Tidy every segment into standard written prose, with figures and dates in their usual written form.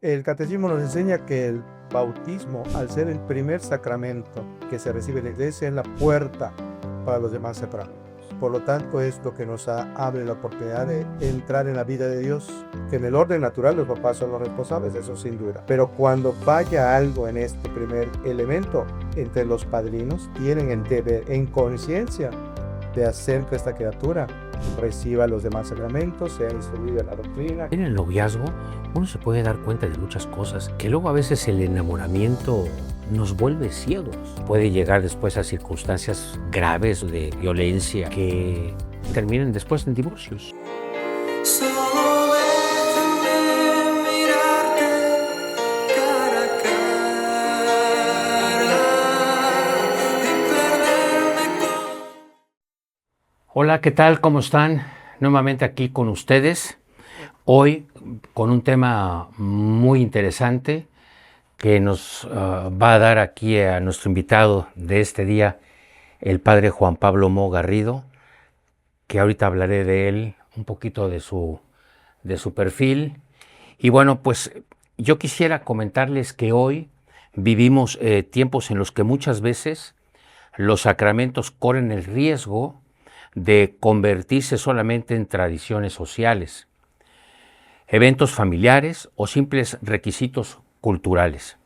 El catecismo nos enseña que el bautismo, al ser el primer sacramento que se recibe en la iglesia, es la puerta para los demás sacramentos. Por lo tanto, es lo que nos abre la oportunidad de entrar en la vida de Dios, que en el orden natural los papás son los responsables, eso sin duda. Pero cuando falla algo en este primer elemento, entre los padrinos tienen el deber, en conciencia, de hacer que esta criatura reciba los demás sacramentos, sea instruido en la doctrina. En el noviazgo uno se puede dar cuenta de muchas cosas, que luego a veces el enamoramiento nos vuelve ciegos. Puede llegar después a circunstancias graves de violencia que terminen después en divorcios. Solo déjame mirarte cara a cara y perderme con... Hola, ¿qué tal? ¿Cómo están? Nuevamente aquí con ustedes. Hoy con un tema muy interesante que nos va a dar aquí a nuestro invitado de este día, el padre Juan Pablo Mo Garrido, que ahorita hablaré de él, un poquito de su perfil. Y bueno, pues yo quisiera comentarles que hoy vivimos tiempos en los que muchas veces los sacramentos corren el riesgo de convertirse solamente en tradiciones sociales, eventos familiares o simples requisitos culturales.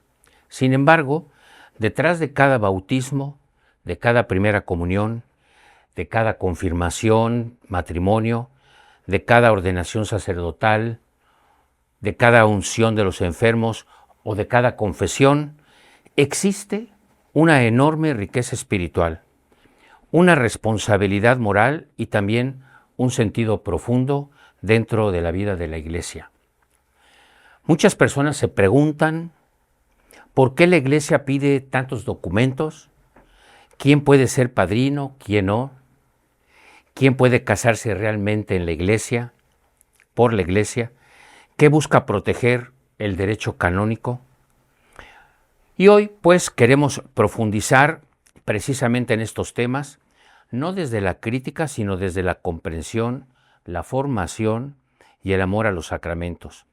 Sin embargo, detrás de cada bautismo, de cada primera comunión, de cada confirmación, matrimonio, de cada ordenación sacerdotal, de cada unción de los enfermos o de cada confesión, existe una enorme riqueza espiritual, una responsabilidad moral y también un sentido profundo dentro de la vida de la Iglesia. Muchas personas se preguntan por qué la Iglesia pide tantos documentos, quién puede ser padrino, quién no, quién puede casarse realmente en la Iglesia, por la Iglesia, qué busca proteger el derecho canónico. Y hoy, pues, queremos profundizar precisamente en estos temas, no desde la crítica, sino desde la comprensión, la formación y el amor a los sacramentos.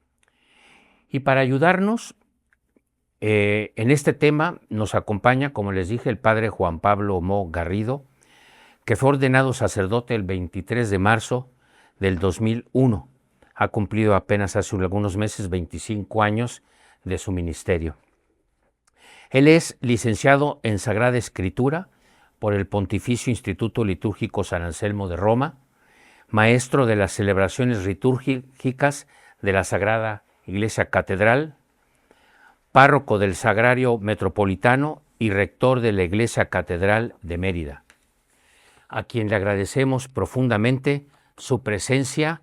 Y para ayudarnos en este tema nos acompaña, como les dije, el padre Juan Pablo Mo Garrido, que fue ordenado sacerdote el 23 de marzo del 2001. Ha cumplido apenas hace algunos meses 25 años de su ministerio. Él es licenciado en Sagrada Escritura por el Pontificio Instituto Litúrgico San Anselmo de Roma, maestro de las celebraciones litúrgicas de la Sagrada Iglesia Catedral, párroco del Sagrario Metropolitano y rector de la Iglesia Catedral de Mérida, a quien le agradecemos profundamente su presencia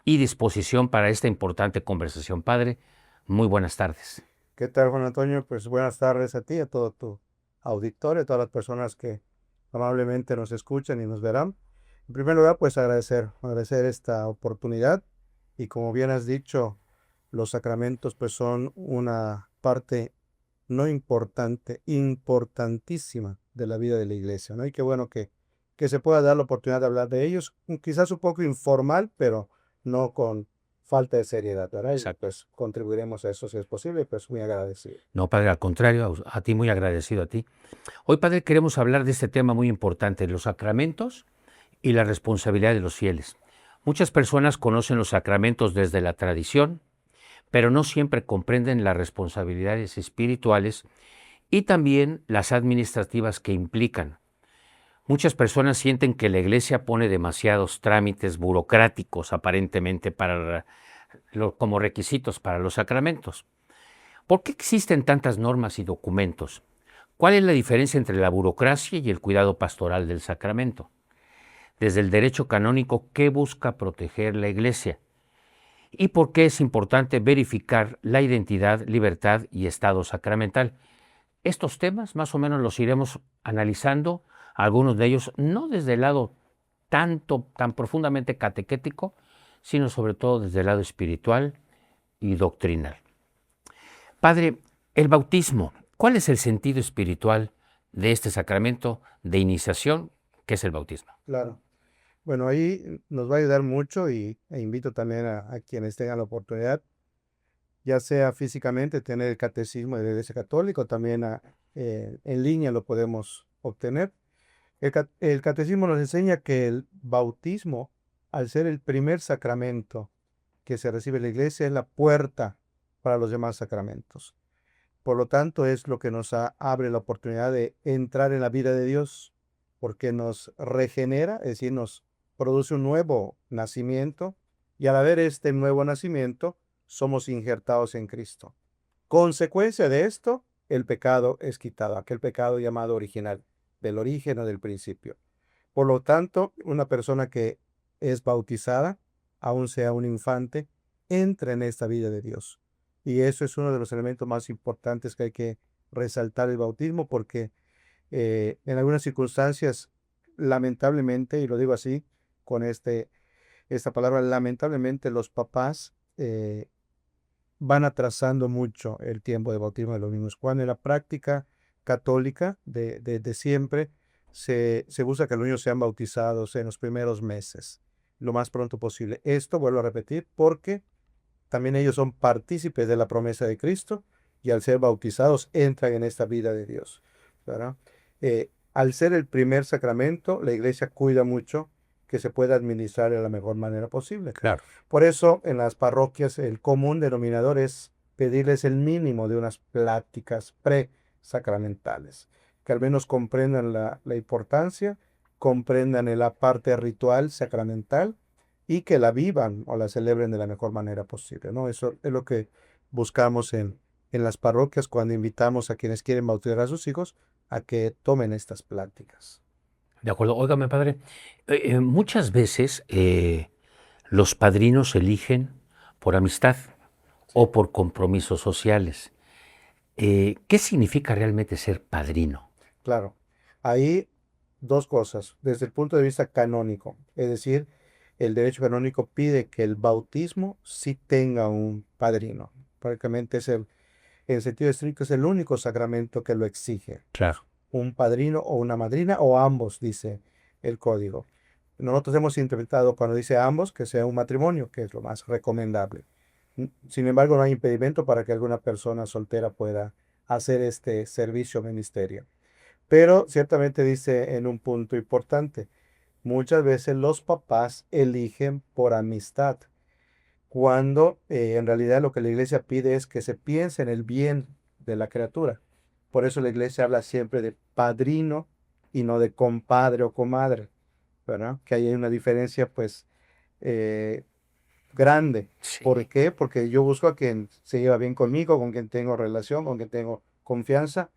y disposición para esta importante conversación. Padre, muy buenas tardes. ¿Qué tal, Juan Antonio? Pues buenas tardes a ti, a todo tu auditorio, a todas las personas que amablemente nos escuchan y nos verán. En primer lugar, pues agradecer esta oportunidad y como bien has dicho, los sacramentos pues son una parte no importante, importantísima de la vida de la iglesia, ¿no? Y qué bueno que se pueda dar la oportunidad de hablar de ellos, quizás un poco informal, pero no con falta de seriedad, ¿verdad? Y Exacto. pues contribuiremos a eso si es posible, pues muy agradecido. No, Padre, al contrario, a ti, muy agradecido a ti. Hoy, Padre, queremos hablar de este tema muy importante, los sacramentos y la responsabilidad de los fieles. Muchas personas conocen los sacramentos desde la tradición, pero no siempre comprenden las responsabilidades espirituales y también las administrativas que implican. Muchas personas sienten que la Iglesia pone demasiados trámites burocráticos aparentemente como requisitos para los sacramentos. ¿Por qué existen tantas normas y documentos? ¿Cuál es la diferencia entre la burocracia y el cuidado pastoral del sacramento? Desde el derecho canónico, ¿qué busca proteger la Iglesia? ¿Y por qué es importante verificar la identidad, libertad y estado sacramental? Estos temas más o menos los iremos analizando, algunos de ellos no desde el lado tan profundamente catequético, sino sobre todo desde el lado espiritual y doctrinal. Padre, el bautismo, ¿cuál es el sentido espiritual de este sacramento de iniciación que es el bautismo? Claro. Bueno, ahí nos va a ayudar mucho e invito también a quienes tengan la oportunidad ya sea físicamente, tener el catecismo de la Iglesia Católica, o también en línea lo podemos obtener. El catecismo nos enseña que el bautismo, al ser el primer sacramento que se recibe en la iglesia, es la puerta para los demás sacramentos. Por lo tanto, es lo que nos abre la oportunidad de entrar en la vida de Dios, porque nos regenera, es decir, nos produce un nuevo nacimiento, y al haber este nuevo nacimiento, somos injertados en Cristo. Consecuencia de esto, el pecado es quitado, aquel pecado llamado original, del origen o del principio. Por lo tanto, una persona que es bautizada, aun sea un infante, entra en esta vida de Dios. Y eso es uno de los elementos más importantes que hay que resaltar el bautismo, porque en algunas circunstancias, lamentablemente, y lo digo así, con esta palabra, lamentablemente los papás van atrasando mucho el tiempo de bautismo de los niños, cuando en la práctica católica de siempre se busca que los niños sean bautizados en los primeros meses, lo más pronto posible. Esto, vuelvo a repetir, porque también ellos son partícipes de la promesa de Cristo, y al ser bautizados entran en esta vida de Dios, ¿verdad? Al ser el primer sacramento, la iglesia cuida mucho que se pueda administrar de la mejor manera posible. Claro. Por eso en las parroquias el común denominador es pedirles el mínimo de unas pláticas pre-sacramentales, que al menos comprendan la importancia, comprendan la parte ritual sacramental, y que la vivan o la celebren de la mejor manera posible, ¿no? Eso es lo que buscamos en las parroquias cuando invitamos a quienes quieren bautizar a sus hijos a que tomen estas pláticas. De acuerdo. Óigame, padre, muchas veces los padrinos se eligen por amistad o por compromisos sociales. ¿Qué significa realmente ser padrino? Claro, ahí dos cosas. Desde el punto de vista canónico, es decir, el derecho canónico pide que el bautismo sí tenga un padrino. Prácticamente en sentido estricto, es el único sacramento que lo exige. Claro. Un padrino o una madrina, o ambos, dice el código. Nosotros hemos interpretado cuando dice ambos que sea un matrimonio, que es lo más recomendable. Sin embargo, no hay impedimento para que alguna persona soltera pueda hacer este servicio o ministerio. Pero ciertamente dice en un punto importante, muchas veces los papás eligen por amistad, cuando en realidad lo que la iglesia pide es que se piense en el bien de la criatura. Por eso la iglesia habla siempre de padrino y no de compadre o comadre, ¿verdad? Que ahí hay una diferencia pues eh, grande. Sí. ¿Por qué? Porque yo busco a quien se lleva bien conmigo, con quien tengo relación, con quien tengo confianza.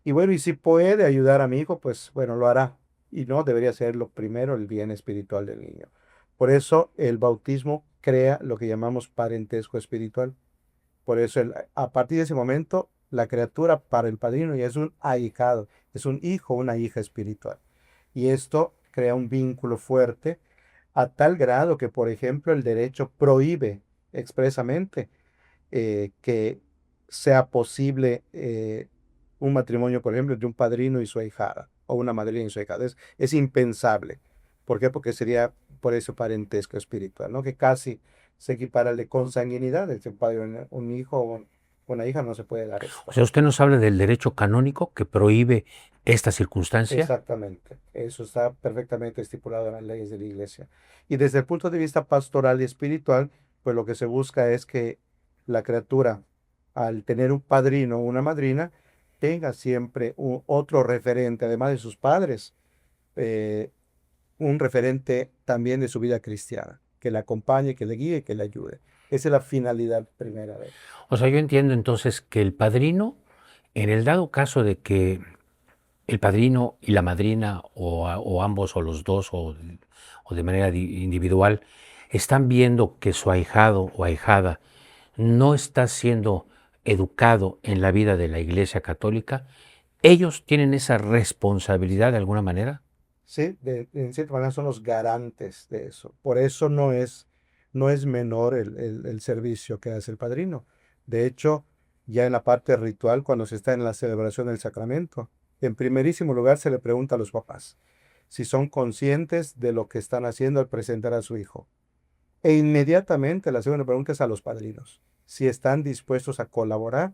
Y bueno, y si puede ayudar a mi hijo, pues bueno, lo hará. Y no debería ser lo primero el bien espiritual del niño. Por eso el bautismo crea lo que llamamos parentesco espiritual. Por eso a partir de ese momento la criatura para el padrino ya es un ahijado, es un hijo, una hija espiritual. Y esto crea un vínculo fuerte a tal grado que, por ejemplo, el derecho prohíbe expresamente que sea posible un matrimonio, por ejemplo, de un padrino y su ahijada, o una madrina y su ahijada. Es impensable. ¿Por qué? Porque sería por ese parentesco espiritual, ¿no? Que casi se equipara al de consanguinidad, entre un padre, un hijo o una hija, no se puede dar esto. O sea, usted nos habla del derecho canónico que prohíbe esta circunstancia. Exactamente, eso está perfectamente estipulado en las leyes de la iglesia. Y desde el punto de vista pastoral y espiritual, pues lo que se busca es que la criatura, al tener un padrino o una madrina, tenga siempre otro referente, además de sus padres, eh, un referente también de su vida cristiana, que le acompañe, que le guíe, que le ayude. Esa es la finalidad primera de él. O sea, yo entiendo entonces que el padrino, en el dado caso de que el padrino y la madrina, o ambos, o los dos, o de manera individual, están viendo que su ahijado o ahijada no está siendo educado en la vida de la Iglesia Católica, ¿ellos tienen esa responsabilidad de alguna manera? Sí, en cierta manera son los garantes de eso. Por eso no es menor el servicio que hace el padrino. De hecho, ya en la parte ritual, cuando se está en la celebración del sacramento, en primerísimo lugar se le pregunta a los papás si son conscientes de lo que están haciendo al presentar a su hijo. E inmediatamente la segunda pregunta es a los padrinos. si están dispuestos a colaborar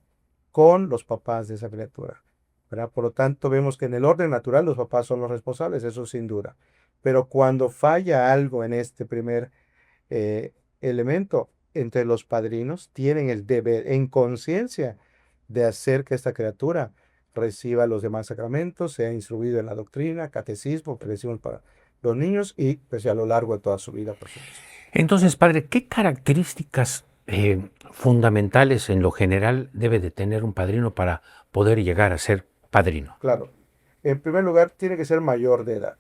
con los papás de esa criatura, ¿verdad? Por lo tanto, vemos que en el orden natural los papás son los responsables, eso sin duda. Pero cuando falla algo en este primer eh, elemento, entre los padrinos tienen el deber en conciencia de hacer que esta criatura reciba los demás sacramentos, sea instruido en la doctrina, catecismo, que decimos para los niños, y pues a lo largo de toda su vida, por supuesto. Entonces, padre, ¿qué características fundamentales en lo general debe de tener un padrino para poder llegar a ser padrino? Claro, en primer lugar, tiene que ser mayor de edad.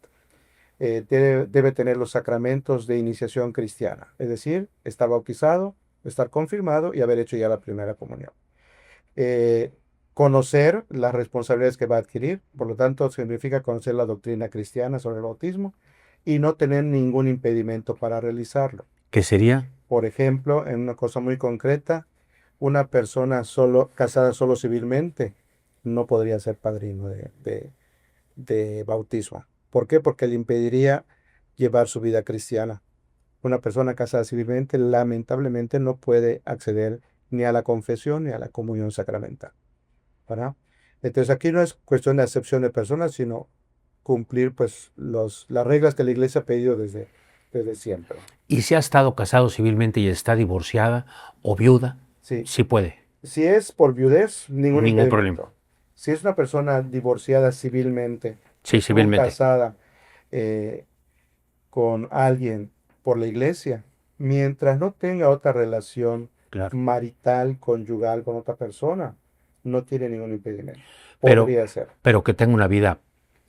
Debe tener los sacramentos de iniciación cristiana, es decir, estar bautizado, estar confirmado y haber hecho ya la primera comunión. Eh, Conocer las responsabilidades que va a adquirir, por lo tanto, significa conocer la doctrina cristiana sobre el bautismo y no tener ningún impedimento para realizarlo. ¿Qué sería? Por ejemplo, en una cosa muy concreta, una persona casada solo civilmente no podría ser padrino de bautismo. ¿Por qué? Porque le impediría llevar su vida cristiana. Una persona casada civilmente lamentablemente no puede acceder ni a la confesión ni a la comunión sacramental, ¿verdad? Entonces aquí no es cuestión de acepción de personas, sino cumplir pues las reglas que la iglesia ha pedido desde siempre. ¿Y si ha estado casado civilmente y está divorciada o viuda? Sí. Sí puede. Si es por viudez, ningún Ningún impedimento. problema. Si es una persona divorciada civilmente, Sí, o civilmente. casada con alguien por la iglesia, mientras no tenga otra relación Claro. marital, conyugal con otra persona, no tiene ningún impedimento. Pero, Podría ser, pero que tenga una vida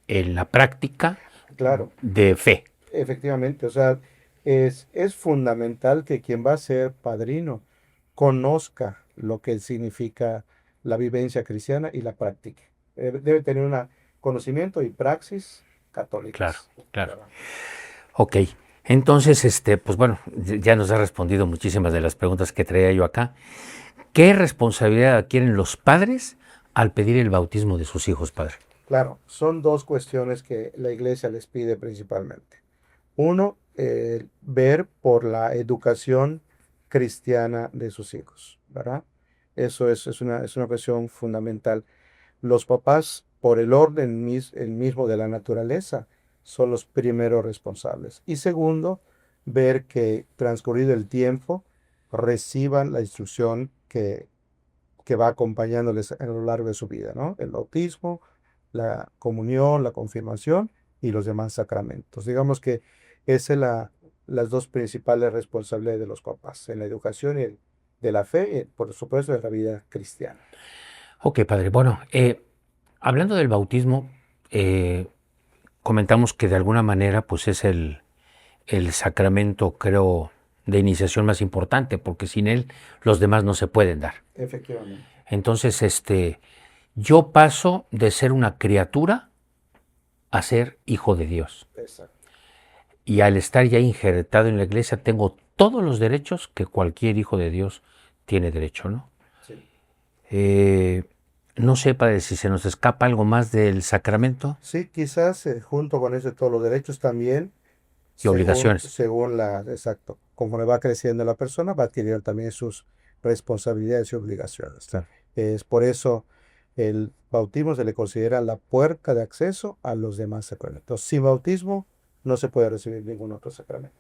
en la práctica claro, de fe. efectivamente. O sea, es fundamental que quien va a ser padrino conozca lo que significa la vivencia cristiana y la practique. Debe tener un conocimiento y praxis católicas. Claro. Ok. Entonces, pues bueno, ya nos ha respondido muchísimas de las preguntas que traía yo acá. ¿Qué responsabilidad adquieren los padres al pedir el bautismo de sus hijos, padre? Claro, son dos cuestiones que la iglesia les pide principalmente. Uno, ver por la educación cristiana de sus hijos, ¿verdad? Eso es una cuestión fundamental. Los papás, por el orden el mismo de la naturaleza, son los primeros responsables. Y segundo, ver que transcurrido el tiempo reciban la instrucción que va acompañándoles a lo largo de su vida, ¿no? El bautismo, la comunión, la confirmación y los demás sacramentos. Digamos que esas son las dos principales responsabilidades de los papás, en la educación de la fe y, por supuesto, de la vida cristiana. Ok, padre. Bueno, hablando del bautismo, comentamos que de alguna manera pues es el sacramento, creo, de iniciación más importante, porque sin él los demás no se pueden dar. Efectivamente. Entonces, yo paso de ser una criatura a ser hijo de Dios. Exacto. Y al estar ya injertado en la iglesia, tengo todos los derechos que cualquier hijo de Dios tiene derecho, ¿no? Sí. No sé, padre, si se nos escapa algo más del sacramento. Sí, quizás junto con eso todos los derechos también. Y obligaciones. Exacto. Conforme va creciendo la persona, va adquiriendo también sus responsabilidades y obligaciones. Claro. Es por eso el bautismo se le considera la puerta de acceso a los demás sacramentos. Sin bautismo no se puede recibir ningún otro sacramento.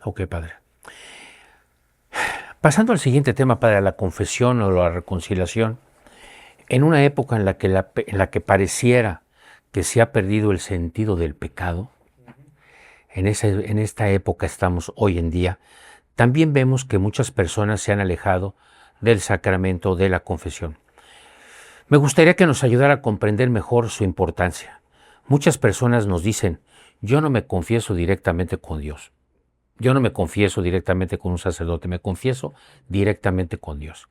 Ok, padre. Pasando al siguiente tema, padre, a la confesión o la reconciliación. En una época en la que pareciera que se ha perdido el sentido del pecado, en esta época estamos hoy en día, también vemos que muchas personas se han alejado del sacramento de la confesión. Me gustaría que nos ayudara a comprender mejor su importancia. Muchas personas nos dicen, yo no me confieso directamente con Dios. Yo no me confieso directamente con un sacerdote, me confieso directamente con Dios.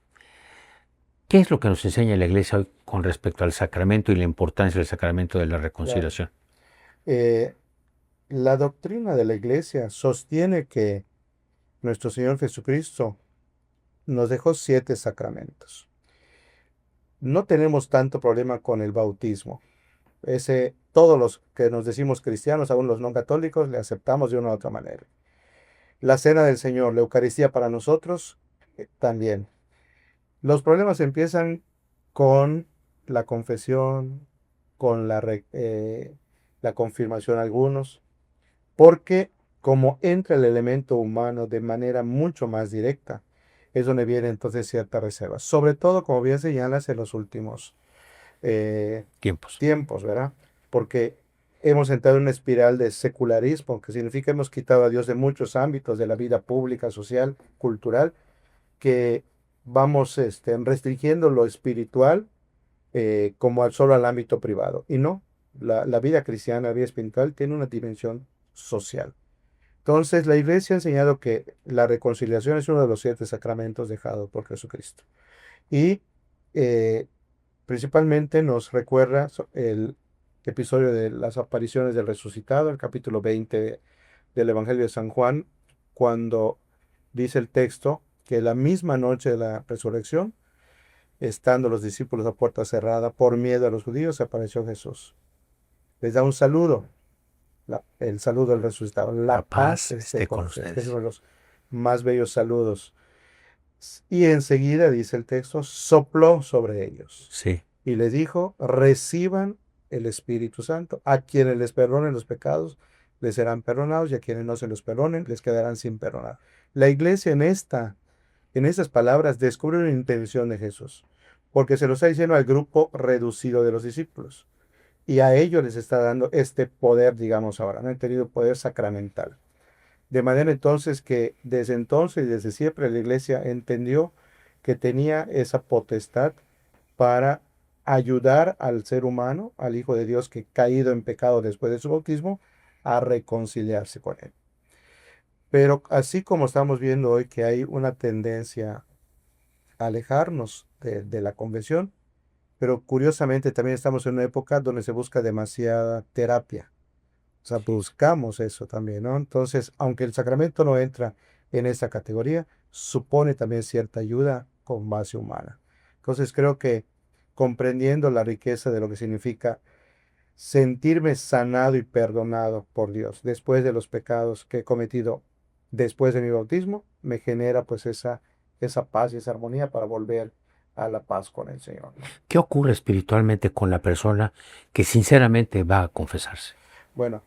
¿Qué es lo que nos enseña la Iglesia hoy con respecto al sacramento y la importancia del sacramento de la reconciliación? La doctrina de la Iglesia sostiene que nuestro Señor Jesucristo nos dejó 7 sacramentos. No tenemos tanto problema con el bautismo. Todos los que nos decimos cristianos, aún los no católicos, le aceptamos de una u otra manera. La cena del Señor, la Eucaristía para nosotros, también. Los problemas empiezan con la confesión, con la confirmación algunos, porque como entra el elemento humano de manera mucho más directa, es donde viene entonces cierta reserva. Sobre todo, como bien señalas, en los últimos Tiempos. tiempos, ¿verdad? Porque hemos entrado en una espiral de secularismo, que significa hemos quitado a Dios de muchos ámbitos de la vida pública, social, cultural, que vamos restringiendo lo espiritual como solo al ámbito privado. Y no, la vida cristiana, la vida espiritual tiene una dimensión social. Entonces, la iglesia ha enseñado que la reconciliación es uno de los 7 sacramentos dejados por Jesucristo. Y eh, principalmente nos recuerda el episodio de las apariciones del resucitado, el capítulo 20 del Evangelio de San Juan, cuando dice el texto que la misma noche de la resurrección, estando los discípulos a puerta cerrada por miedo a los judíos, apareció Jesús. Les da un saludo, el saludo del resucitado. La paz esté con ustedes. Es uno de los más bellos saludos. Y enseguida, dice el texto, sopló sobre ellos Sí. y les dijo, reciban el Espíritu Santo. A quienes les perdonen los pecados, les serán perdonados, y a quienes no se los perdonen, les quedarán sin perdonar. La iglesia en estas palabras descubre una intención de Jesús, porque se lo está diciendo al grupo reducido de los discípulos, y a ellos les está dando este poder, digamos ahora, no han tenido poder sacramental. De manera entonces que desde entonces y desde siempre la iglesia entendió que tenía esa potestad para ayudar al ser humano, al Hijo de Dios que caído en pecado después de su bautismo, a reconciliarse con él. Pero así como estamos viendo hoy que hay una tendencia a alejarnos de la conversión, pero curiosamente también estamos en una época donde se busca demasiada terapia. O sea, buscamos eso también, ¿no? Entonces, aunque el sacramento no entra en esa categoría, supone también cierta ayuda con base humana. Entonces, creo que comprendiendo la riqueza de lo que significa sentirme sanado y perdonado por Dios después de los pecados que he cometido después de mi bautismo, me genera pues esa paz y esa armonía para volver a la paz con el Señor, ¿no? ¿Qué ocurre espiritualmente con la persona que sinceramente va a confesarse? Bueno,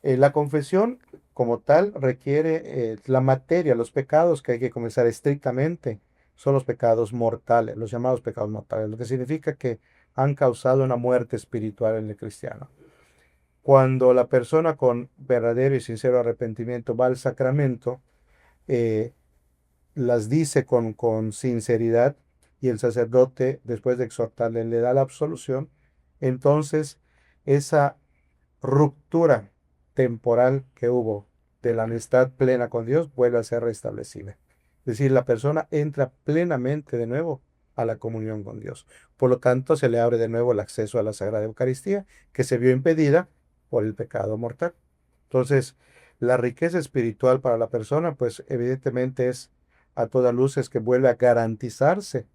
la confesión como tal requiere la materia, los pecados que hay que confesar estrictamente son los pecados mortales, los llamados pecados mortales, lo que significa que han causado una muerte espiritual en el cristiano. Cuando la persona con verdadero y sincero arrepentimiento va al sacramento, eh, las dice con sinceridad y el sacerdote, después de exhortarle, le da la absolución, entonces esa ruptura temporal que hubo de la amistad plena con Dios vuelve a ser restablecida. Es decir, la persona entra plenamente de nuevo a la comunión con Dios. Por lo tanto, se le abre de nuevo el acceso a la Sagrada Eucaristía, que se vio impedida por el pecado mortal. Entonces, la riqueza espiritual para la persona, pues evidentemente es a todas luces que vuelve a garantizarse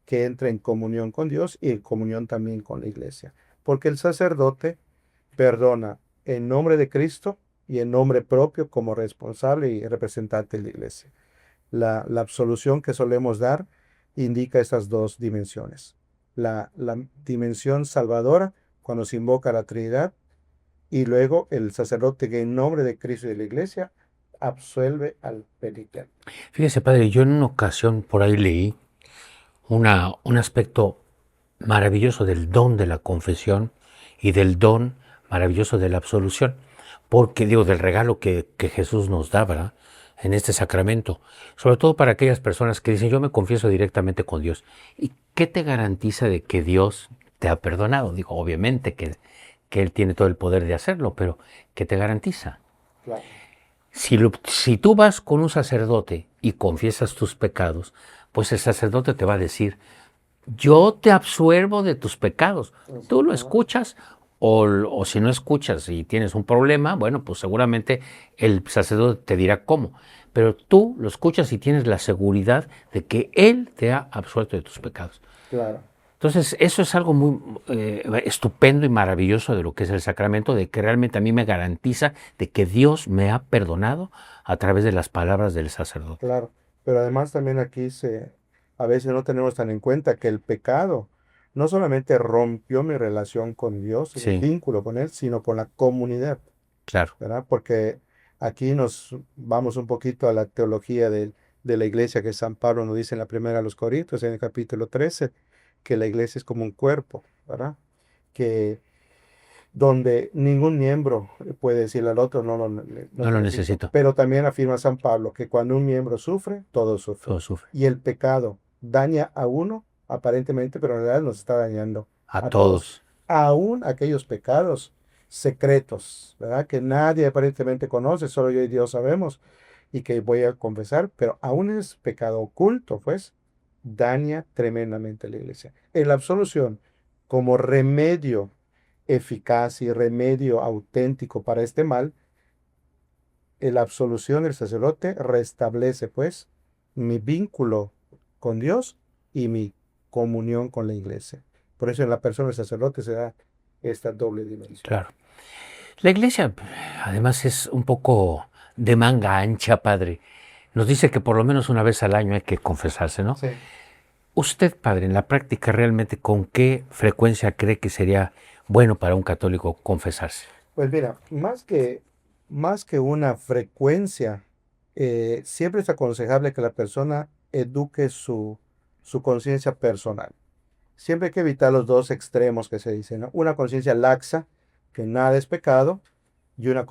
que entre en comunión con Dios y en comunión también con la iglesia. Porque el sacerdote perdona en nombre de Cristo y en nombre propio como responsable y representante de la iglesia. La absolución que solemos dar indica estas dos dimensiones. La dimensión salvadora, cuando se invoca a la Trinidad, y luego el sacerdote que en nombre de Cristo y de la iglesia absuelve al penitente. Fíjese, padre, yo en una ocasión por ahí leí un aspecto maravilloso del don de la confesión y del don maravilloso de la absolución, porque digo, del regalo que Jesús nos da, ¿verdad?, en este sacramento, sobre todo para aquellas personas que dicen, yo me confieso directamente con Dios. ¿Y qué te garantiza de que Dios te ha perdonado? Digo, obviamente que Él tiene todo el poder de hacerlo, pero ¿qué te garantiza? Claro. Si tú vas con un sacerdote y confiesas tus pecados, pues el sacerdote te va a decir, yo te absuelvo de tus pecados. Tú lo escuchas o si no escuchas y tienes un problema, bueno, pues seguramente el sacerdote te dirá cómo. Pero tú lo escuchas y tienes la seguridad de que Él te ha absuelto de tus pecados. Claro. Entonces, eso es algo muy estupendo y maravilloso de lo que es el sacramento, de que realmente a mí me garantiza de que Dios me ha perdonado a través de las palabras del sacerdote. Claro, pero además también aquí se a veces no tenemos tan en cuenta que el pecado no solamente rompió mi relación con Dios, mi Sí, vínculo con Él, sino con la comunidad, claro. ¿verdad? Porque aquí nos vamos un poquito a la teología de la iglesia que San Pablo nos dice en la primera a los Corintios, en el capítulo 13, que la iglesia es como un cuerpo, ¿verdad? Que donde ningún miembro puede decirle al otro, no No te lo necesito. necesito. Pero también afirma San Pablo que cuando un miembro sufre, todos sufren. Todo sufre. Y el pecado daña a uno, aparentemente, pero en realidad nos está dañando A a todos. todos. Aún aquellos pecados secretos, ¿verdad? Que nadie aparentemente conoce, solo yo y Dios sabemos, y que voy a confesar, pero aún es pecado oculto, pues, daña tremendamente a la iglesia. En la absolución, como remedio eficaz y remedio auténtico para este mal, en la absolución del sacerdote restablece pues mi vínculo con Dios y mi comunión con la iglesia. Por eso en la persona del sacerdote se da esta doble dimensión. Claro. La iglesia, además, es un poco de manga ancha, padre. Nos dice que por lo menos una vez al año hay que confesarse, ¿no? Sí. Usted, padre, en la práctica, realmente, ¿con qué frecuencia cree que sería bueno para un católico confesarse? Pues mira, más que una frecuencia, siempre es aconsejable que la persona eduque su conciencia personal. Siempre hay que evitar los dos extremos que se dicen, ¿no? Una conciencia laxa, que nada es pecado, y una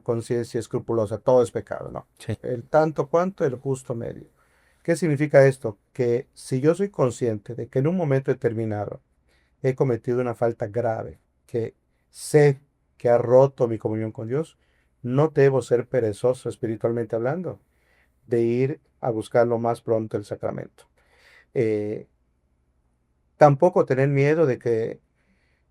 conciencia escrupulosa, todo es pecado, ¿no? Sí. El tanto cuanto el justo medio. ¿Qué significa esto? Que si yo soy consciente de que en un momento determinado he cometido una falta grave, que sé que ha roto mi comunión con Dios, no debo ser perezoso espiritualmente hablando, de ir a buscar lo más pronto el sacramento. Eh, Tampoco tener miedo de que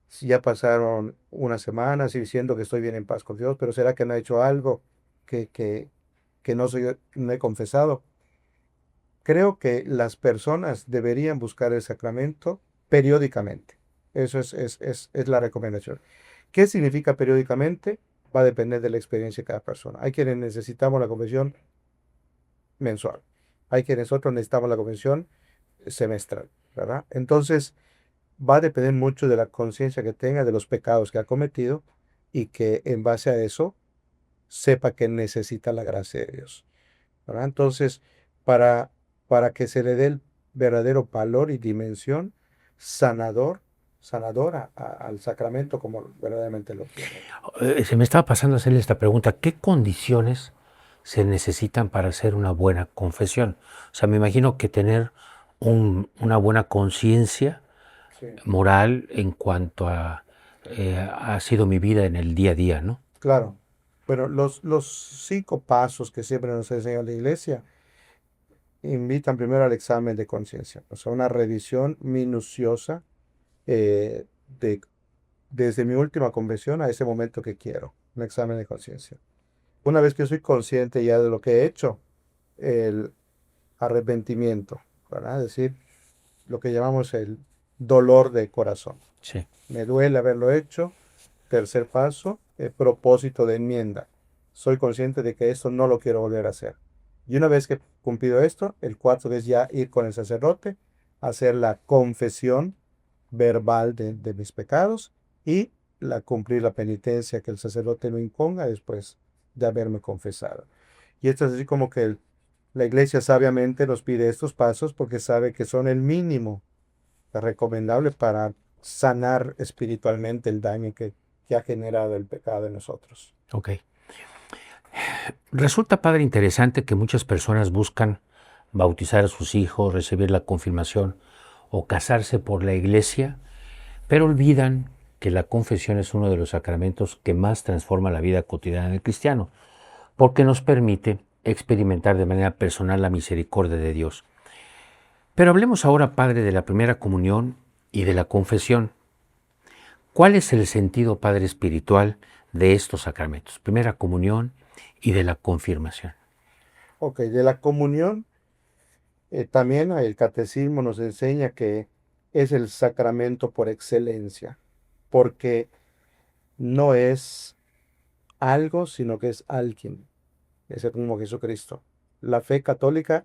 si ya pasaron unas semanas y diciendo que estoy bien en paz con Dios, pero ¿será que no he hecho algo que, que, que no he confesado? Creo que las personas deberían buscar el sacramento periódicamente. Eso es la recomendación. ¿Qué significa periódicamente? Va a depender de la experiencia de cada persona. Hay quienes necesitamos la confesión mensual. Hay quienes otros necesitamos la confesión semestral, ¿verdad? Entonces, va a depender mucho de la conciencia que tenga de los pecados que ha cometido y que en base a eso sepa que necesita la gracia de Dios, ¿verdad? Entonces, para, para que se le dé el verdadero valor y dimensión sanadora al sacramento como verdaderamente lo tiene. Se me estaba pasando a hacerle esta pregunta. ¿Qué condiciones se necesitan para hacer una buena confesión? O sea, me imagino que tener una buena conciencia Sí, moral en cuanto a ha sido mi vida en el día a día, ¿no? claro. Bueno, los 5 pasos que siempre nos enseña la iglesia invitan primero al examen de conciencia, o sea, una revisión minuciosa eh, de, desde mi última conversión a ese momento que quiero, un examen de conciencia. Una vez que soy consciente ya de lo que he hecho, el arrepentimiento, ¿verdad? Es decir, lo que llamamos el dolor de corazón. Sí. Me duele haberlo hecho. Tercer paso, propósito de enmienda. Soy consciente de que esto no lo quiero volver a hacer. Y una vez que he cumplido esto, el cuarto es ya ir con el sacerdote, hacer la confesión verbal de mis pecados y cumplir la penitencia que el sacerdote me imponga después de haberme confesado. Y esto es así como que la iglesia sabiamente nos pide estos pasos porque sabe que son el mínimo recomendable para sanar espiritualmente el daño que ha generado el pecado en nosotros. Ok. Resulta, padre, interesante que muchas personas buscan bautizar a sus hijos, recibir la confirmación o casarse por la iglesia, pero olvidan que la confesión es uno de los sacramentos que más transforma la vida cotidiana del cristiano, porque nos permite experimentar de manera personal la misericordia de Dios. Pero hablemos ahora, padre, de la primera comunión y de la confesión. ¿Cuál es el sentido, padre, espiritual de estos sacramentos? Primera comunión y de la confirmación. Ok, de la comunión, también el catecismo nos enseña que es el sacramento por excelencia, porque no es algo, sino que es alguien, es como Jesucristo. La fe católica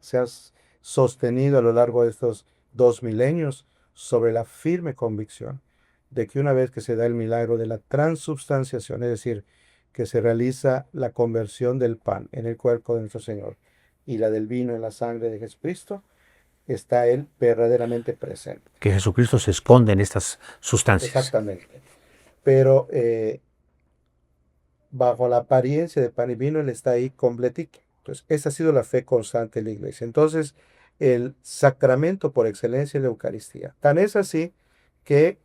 sostenido a lo largo de estos 2 milenios sobre la firme convicción de que una vez que se da el milagro de la transubstanciación, es decir, que se realiza la conversión del pan en el cuerpo de nuestro Señor y la del vino en la sangre de Jesucristo, está Él verdaderamente presente. Que Jesucristo se esconde en estas sustancias. Exactamente. Pero bajo la apariencia de pan y vino, Él está ahí completito. Entonces, esa ha sido la fe constante de la iglesia. Entonces, el sacramento por excelencia es la Eucaristía. Tan es así que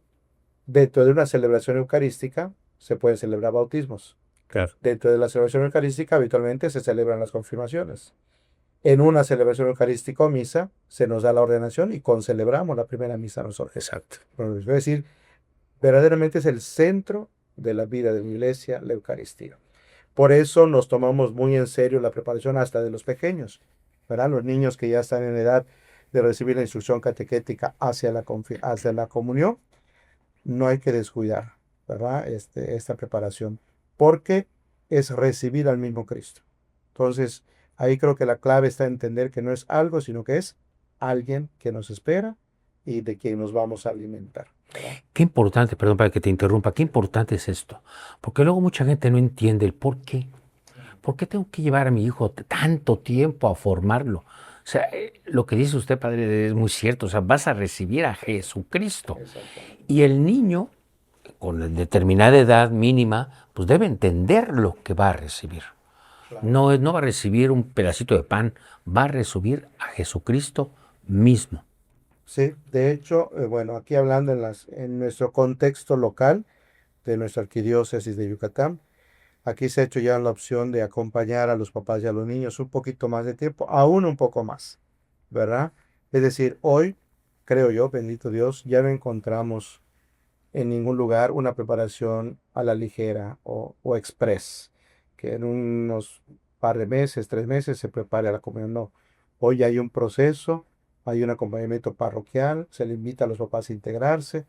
dentro de una celebración eucarística se pueden celebrar bautismos. Claro. Dentro de la celebración eucarística habitualmente se celebran las confirmaciones. En una celebración eucarística o misa se nos da la ordenación y concelebramos la primera misa nosotros. Exacto. Es decir, verdaderamente es el centro de la vida de la iglesia, la Eucaristía. Por eso nos tomamos muy en serio la preparación hasta de los pequeños, ¿verdad? Los niños que ya están en edad de recibir la instrucción catequética hacia la comunión, no hay que descuidar, ¿verdad? Esta preparación, porque es recibir al mismo Cristo. Entonces, ahí creo que la clave está en entender que no es algo, sino que es alguien que nos espera y de quien nos vamos a alimentar, ¿verdad? Qué importante, perdón para que te interrumpa, qué importante es esto. Porque luego mucha gente no entiende el por qué. ¿Por qué tengo que llevar a mi hijo tanto tiempo a formarlo? O sea, lo que dice usted, padre, es muy cierto. O sea, vas a recibir a Jesucristo. Exactamente. Y el niño, con determinada edad mínima, pues debe entender lo que va a recibir. Claro. No va a recibir un pedacito de pan, va a recibir a Jesucristo mismo. Sí, de hecho, bueno, aquí hablando en nuestro contexto local de nuestra arquidiócesis de Yucatán, aquí se ha hecho ya la opción de acompañar a los papás y a los niños un poquito más de tiempo, aún un poco más, ¿verdad? Es decir, hoy, creo yo, bendito Dios, ya no encontramos en ningún lugar una preparación a la ligera o express, que en unos par de meses, 3 meses se prepare a la comunión. No, hoy hay un proceso, hay un acompañamiento parroquial, se le invita a los papás a integrarse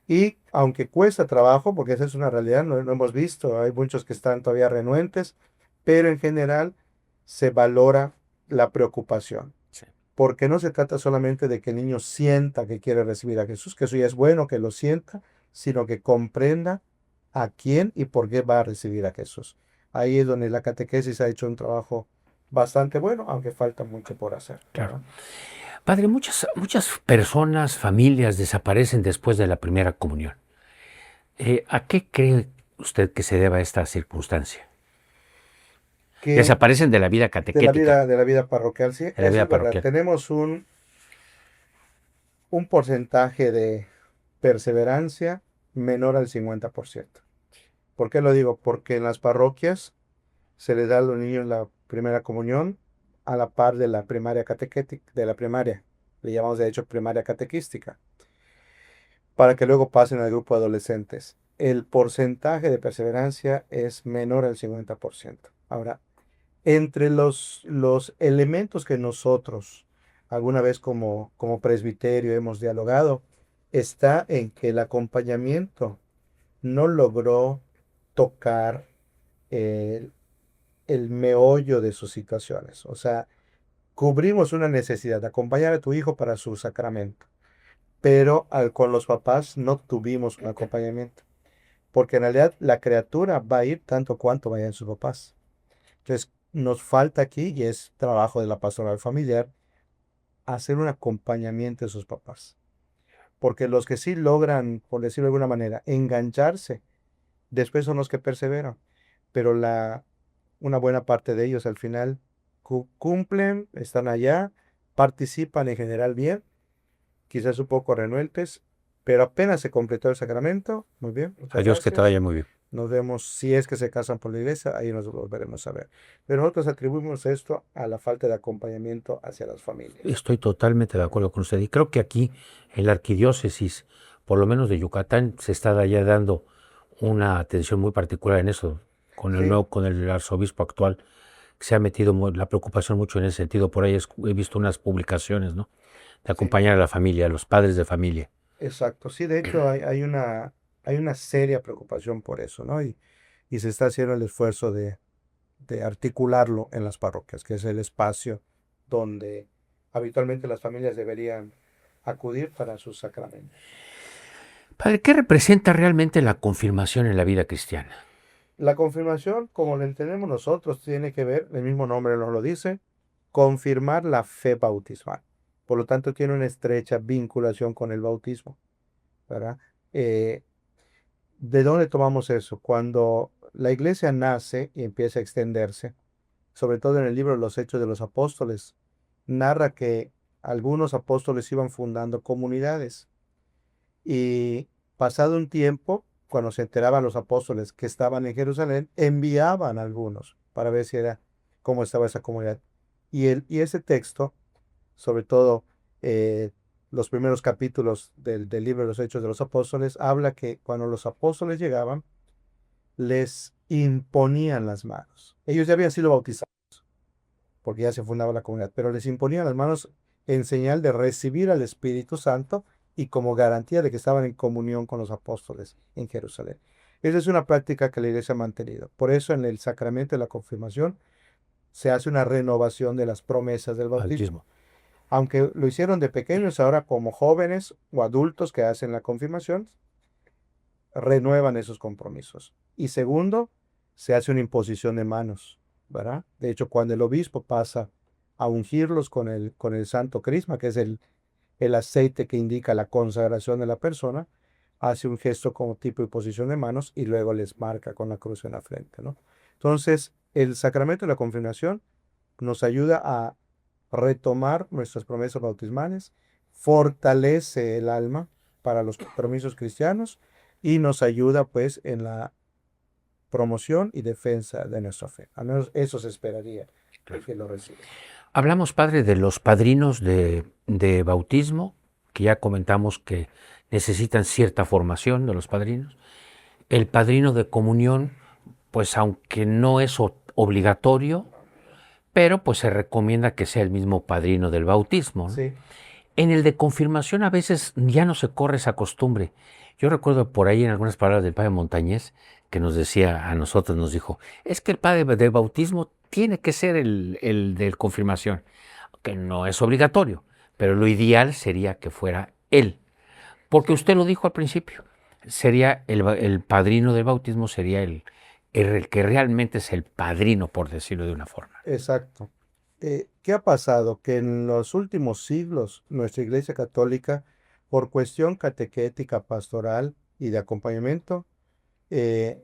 y aunque cuesta trabajo, porque esa es una realidad, no hemos visto, hay muchos que están todavía renuentes, pero en general se valora la preocupación. Sí. Porque no se trata solamente de que el niño sienta que quiere recibir a Jesús, que eso ya es bueno que lo sienta, sino que comprenda a quién y por qué va a recibir a Jesús. Ahí es donde la catequesis ha hecho un trabajo bastante bueno, aunque falta mucho por hacer. Claro. ¿no? Padre, muchas personas, familias desaparecen después de la primera comunión. ¿A qué cree usted que se deba esta circunstancia? Que Desaparecen de la vida catequética. de la vida parroquial, sí, De la eso vida es verdad. parroquial. Tenemos un porcentaje de perseverancia menor al 50%. ¿Por qué lo digo? Porque en las parroquias se les da a los niños la primera comunión a la par de la primaria catequética, de la primaria. Le llamamos de hecho primaria catequística, para que luego pasen al grupo de adolescentes. El porcentaje de perseverancia es menor al 50%. Ahora, entre los elementos que nosotros alguna vez como presbiterio hemos dialogado, está en que el acompañamiento no logró tocar el, el meollo de sus situaciones. O sea, cubrimos una necesidad de acompañar a tu hijo para su sacramento, pero con los papás no tuvimos un acompañamiento, porque en realidad la criatura va a ir tanto cuanto vayan sus papás. Entonces, nos falta aquí, y es trabajo de la pastoral familiar, hacer un acompañamiento de sus papás. Porque los que sí logran, por decirlo de alguna manera, engancharse, después son los que perseveran. Pero una buena parte de ellos al final cumplen, están allá, participan en general bien, quizás un poco renuentes, pero apenas se completó el sacramento, muy bien, muchas Adiós, que te gracias. vaya muy bien. Nos vemos, si es que se casan por la iglesia, ahí nos volveremos a ver. Pero nosotros atribuimos esto a la falta de acompañamiento hacia las familias. Estoy totalmente de acuerdo con usted. Y creo que aquí, en la arquidiócesis, por lo menos de Yucatán, se está ya dando una atención muy particular en eso, con el Sí, nuevo, con el arzobispo actual, que se ha metido la preocupación mucho en ese sentido. Por ahí he visto unas publicaciones, ¿no? De sí, acompañar a la familia, a los padres de familia. exacto. Sí, de hecho hay una seria preocupación por eso, ¿no? Y se está haciendo el esfuerzo de articularlo en las parroquias, que es el espacio donde habitualmente las familias deberían acudir para sus sacramentos. Padre, ¿qué representa realmente la confirmación en la vida cristiana? La confirmación, como la entendemos nosotros, tiene que ver, el mismo nombre nos lo dice, confirmar la fe bautismal. Por lo tanto, tiene una estrecha vinculación con el bautismo, ¿verdad? Eh, ¿De dónde tomamos eso? Cuando la iglesia nace y empieza a extenderse, sobre todo en el libro de los Hechos de los Apóstoles, narra que algunos apóstoles iban fundando comunidades y pasado un tiempo, cuando se enteraban los apóstoles que estaban en Jerusalén, enviaban a algunos para ver si era cómo estaba esa comunidad. Y ese texto, sobre todo los primeros capítulos del libro de los Hechos de los Apóstoles, habla que cuando los apóstoles llegaban, les imponían las manos. Ellos ya habían sido bautizados, porque ya se fundaba la comunidad, pero les imponían las manos en señal de recibir al Espíritu Santo y como garantía de que estaban en comunión con los apóstoles en Jerusalén. Esa es una práctica que la iglesia ha mantenido. Por eso en el sacramento de la confirmación se hace una renovación de las promesas del bautismo. Aunque lo hicieron de pequeños, ahora como jóvenes o adultos que hacen la confirmación, renuevan esos compromisos. Y segundo, se hace una imposición de manos, ¿verdad? De hecho, cuando el obispo pasa a ungirlos con el santo crisma, que es el aceite que indica la consagración de la persona, hace un gesto como tipo de imposición de manos y luego les marca con la cruz en la frente, ¿no? Entonces, el sacramento de la confirmación nos ayuda a retomar nuestras promesas bautismales, fortalece el alma para los compromisos cristianos y nos ayuda pues en la promoción y defensa de nuestra fe. Al menos eso se esperaría de que lo reciba. Hablamos, Padre, de los padrinos de bautismo, que ya comentamos que necesitan cierta formación de los padrinos. El padrino de comunión, pues aunque no es obligatorio, pero pues se recomienda que sea el mismo padrino del bautismo, ¿no? Sí, En el de confirmación a veces ya no se corre esa costumbre. Yo recuerdo por ahí en algunas palabras del padre Montañés que nos decía a nosotros, nos dijo, es que el padre de bautismo tiene que ser el de confirmación, que no es obligatorio, pero lo ideal sería que fuera él. Porque usted lo dijo al principio, sería el padrino del bautismo, sería el que realmente es el padrino, por decirlo de una forma. exacto. ¿Qué ha pasado? Que en los últimos siglos nuestra Iglesia Católica, por cuestión catequética, pastoral y de acompañamiento, eh,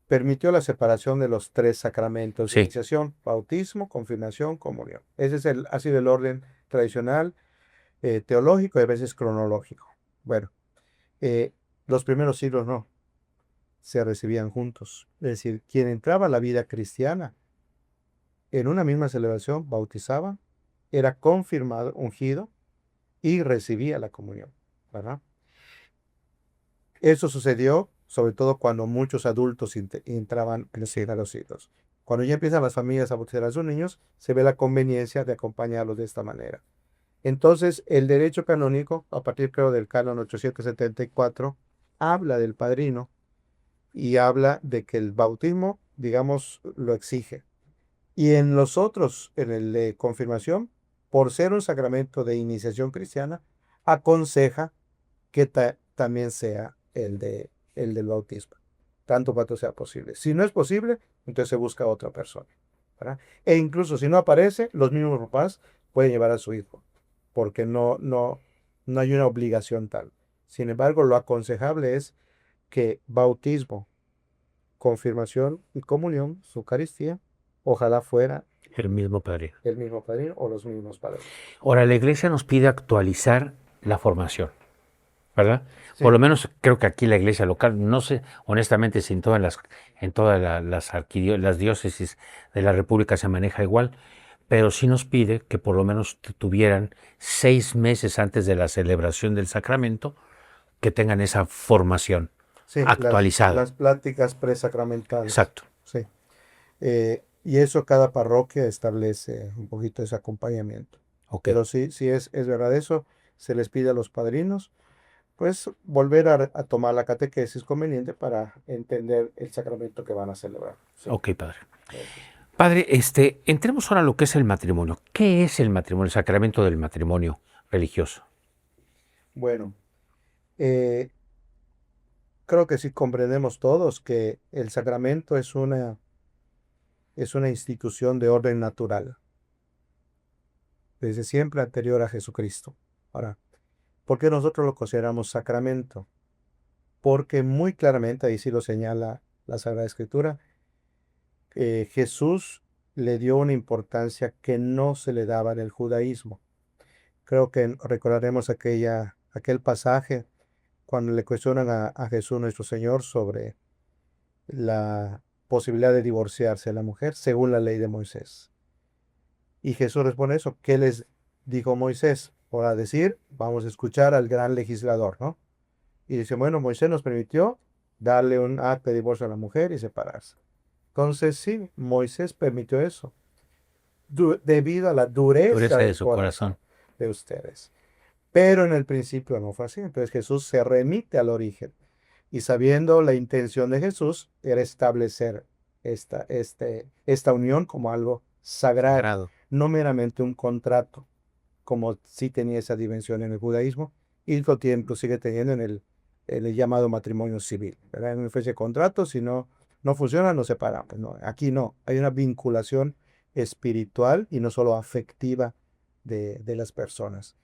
permitió la separación de los tres sacramentos de Sí. iniciación: bautismo, confirmación, comunión. Ese es ha sido el orden tradicional, teológico y a veces cronológico. Bueno, los primeros siglos no, se recibían juntos. Es decir, quien entraba a la vida cristiana en una misma celebración, bautizaba, era confirmado, ungido y recibía la comunión, ¿verdad? Eso sucedió sobre todo cuando muchos adultos entraban en los siglos. Cuando ya empiezan las familias a bautizar a sus niños, se ve la conveniencia de acompañarlos de esta manera. Entonces, el derecho canónico, a partir creo del canon 874, habla del padrino y habla de que el bautismo, digamos, lo exige. Y en los otros, en el de confirmación, por ser un sacramento de iniciación cristiana, aconseja que también sea el del bautismo, tanto cuanto sea posible. Si no es posible, entonces se busca otra persona, ¿verdad? E incluso si no aparece, los mismos papás pueden llevar a su hijo, porque no hay una obligación tal. Sin embargo, lo aconsejable es que bautismo, confirmación y comunión, su Eucaristía, ojalá fuera El mismo padrino. el mismo padrino o los mismos padrinos. Ahora, la Iglesia nos pide actualizar la formación, ¿verdad? Sí. Por lo menos creo que aquí la Iglesia local, no sé honestamente si en todas las diócesis de la República se maneja igual, pero sí nos pide que por lo menos tuvieran 6 meses antes de la celebración del sacramento, que tengan esa formación Sí, actualizada. las pláticas presacramentales. Exacto. Sí. Y eso cada parroquia establece un poquito ese acompañamiento. Ok. Pero sí es verdad eso, se les pide a los padrinos, pues volver a tomar la catequesis conveniente para entender el sacramento que van a celebrar. Sí. Ok, padre. Padre, entremos ahora a lo que es el matrimonio. ¿Qué es el matrimonio, el sacramento del matrimonio religioso? Bueno, eh, creo que sí comprendemos todos que el sacramento es una institución de orden natural, desde siempre anterior a Jesucristo. Ahora, ¿por qué nosotros lo consideramos sacramento? Porque muy claramente, ahí sí lo señala la Sagrada Escritura, Jesús le dio una importancia que no se le daba en el judaísmo. Creo que recordaremos aquel pasaje cuando le cuestionan a Jesús nuestro Señor sobre la posibilidad de divorciarse a la mujer según la ley de Moisés. Y Jesús responde eso. ¿Qué les dijo Moisés? Por decir, vamos a escuchar al gran legislador, ¿no? Y dice, bueno, Moisés nos permitió darle un acta de divorcio a la mujer y separarse. Entonces, sí, Moisés permitió eso, debido a la dureza Dureza de del su corazón corazón. de ustedes. Pero en el principio no fue así. Entonces Jesús se remite al origen. Y sabiendo la intención de Jesús, era establecer esta unión como algo sagrado, Sagrado. no meramente un contrato, como sí tenía esa dimensión en el judaísmo, y lo tiene, lo sigue teniendo en el llamado matrimonio civil, ¿verdad? En una especie de contrato, si no funciona, nos separamos. No, aquí no, hay una vinculación espiritual y no solo afectiva de las personas.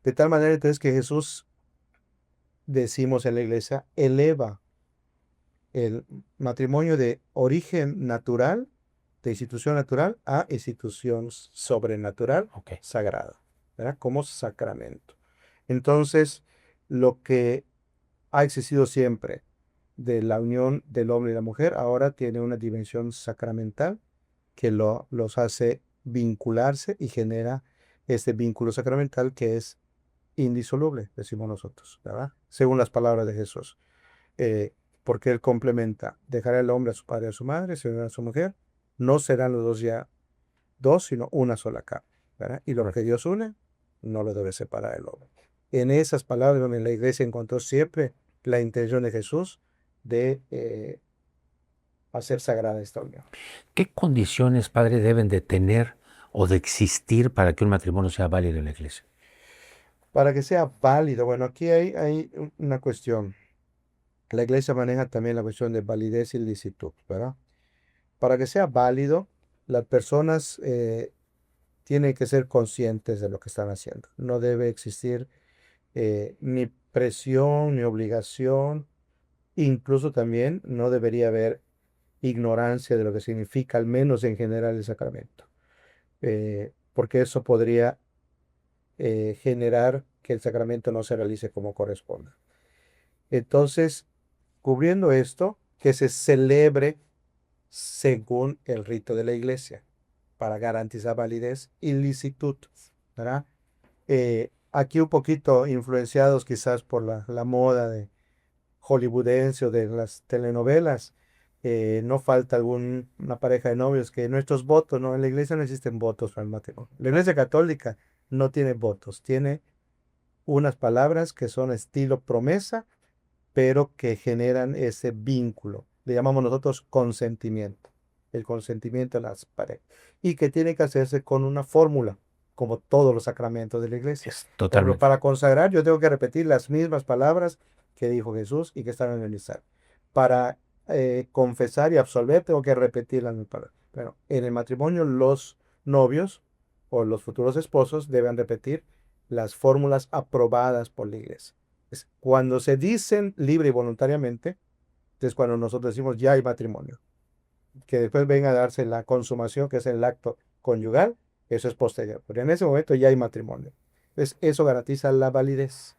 De tal manera entonces que Jesús, decimos en la iglesia, eleva el matrimonio de origen natural, de institución natural, a institución sobrenatural, Ok. sagrada, ¿verdad? Como sacramento. Entonces, lo que ha existido siempre de la unión del hombre y la mujer, ahora tiene una dimensión sacramental que los hace vincularse y genera este vínculo sacramental que es indisoluble, decimos nosotros, ¿verdad? Según las palabras de Jesús. Eh, Porque él complementa, dejará el hombre a su padre y a su madre, se unirá a su mujer, no serán los dos ya dos, sino una sola carne, ¿verdad? Y lo que Correcto. Dios une, no lo debe separar el hombre. En esas palabras, donde la iglesia encontró siempre la intención de Jesús de hacer sagrada esta unión. ¿Qué condiciones, padre, deben de tener o de existir para que un matrimonio sea válido en la iglesia? Para que sea válido, bueno, aquí hay una cuestión. La iglesia maneja también la cuestión de validez y licitud, ¿verdad? Para que sea válido, las personas tienen que ser conscientes de lo que están haciendo. No debe existir ni presión ni obligación. Incluso también no debería haber ignorancia de lo que significa, al menos en general, el sacramento. Porque eso podría generar que el sacramento no se realice como corresponde. Entonces, cubriendo esto, que se celebre según el rito de la iglesia, para garantizar validez y licitud, ¿verdad? Aquí un poquito influenciados quizás por la moda de hollywoodense o de las telenovelas, no falta una pareja de novios que nuestros votos, ¿no? En la iglesia no existen votos para el matrimonio. La iglesia católica no tiene votos, tiene unas palabras que son estilo promesa, pero que generan ese vínculo. Le llamamos nosotros consentimiento, el consentimiento de las parejas, y que tiene que hacerse con una fórmula, como todos los sacramentos de la iglesia. Por ejemplo, Totalmente. para consagrar yo tengo que repetir las mismas palabras que dijo Jesús y que están en el misal. Para confesar y absolver tengo que repetir las mismas palabras. Pero en el matrimonio los novios o los futuros esposos deben repetir las fórmulas aprobadas por la iglesia. Cuando se dicen libre y voluntariamente, es cuando nosotros decimos ya hay matrimonio. Que después venga a darse la consumación, que es el acto conyugal, eso es posterior. Pero en ese momento ya hay matrimonio. Entonces, eso garantiza la validez,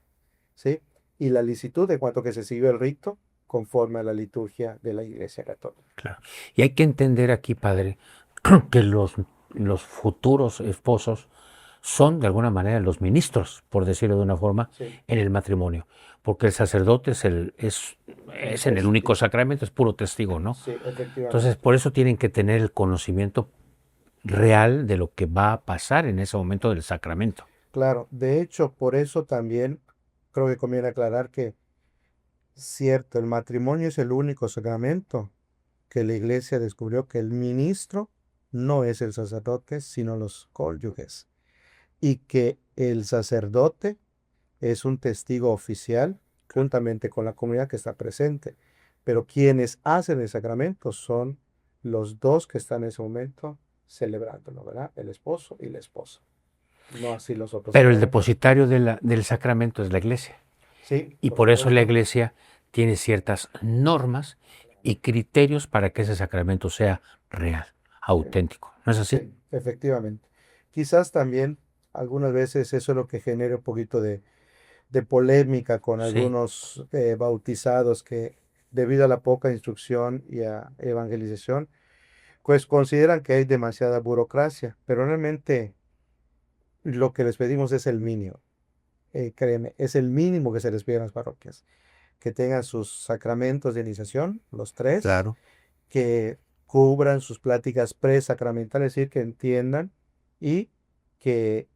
¿sí? Y la licitud en cuanto que se siguió el rito conforme a la liturgia de la Iglesia Católica. Claro. Y hay que entender aquí, padre, que los futuros esposos son de alguna manera los ministros, por decirlo de una forma, Sí, en el matrimonio, porque el sacerdote es en el único sacramento, es puro testigo, ¿no? sí, Entonces, efectivamente. por eso tienen que tener el conocimiento real de lo que va a pasar en ese momento del sacramento. Claro, de hecho, por eso también creo que conviene aclarar que, cierto, el matrimonio es el único sacramento que la Iglesia descubrió que el ministro no es el sacerdote, sino los cónyuges. Y que el sacerdote es un testigo oficial juntamente con la comunidad que está presente. Pero quienes hacen el sacramento son los dos que están en ese momento celebrándolo, ¿verdad? El esposo y la esposa. No así los otros Pero el sacramentos. depositario del sacramento es la iglesia. Sí, Y por eso la iglesia tiene ciertas normas y criterios para que ese sacramento sea real, auténtico. ¿No es así? sí, efectivamente. Quizás también algunas veces eso es lo que genera un poquito de polémica con Sí, algunos bautizados que debido a la poca instrucción y a evangelización, pues consideran que hay demasiada burocracia, pero realmente lo que les pedimos es el mínimo. Créeme, es el mínimo que se les pide a las parroquias, que tengan sus sacramentos de iniciación, los tres, claro. que cubran sus pláticas presacramentales, es decir, que entiendan y que,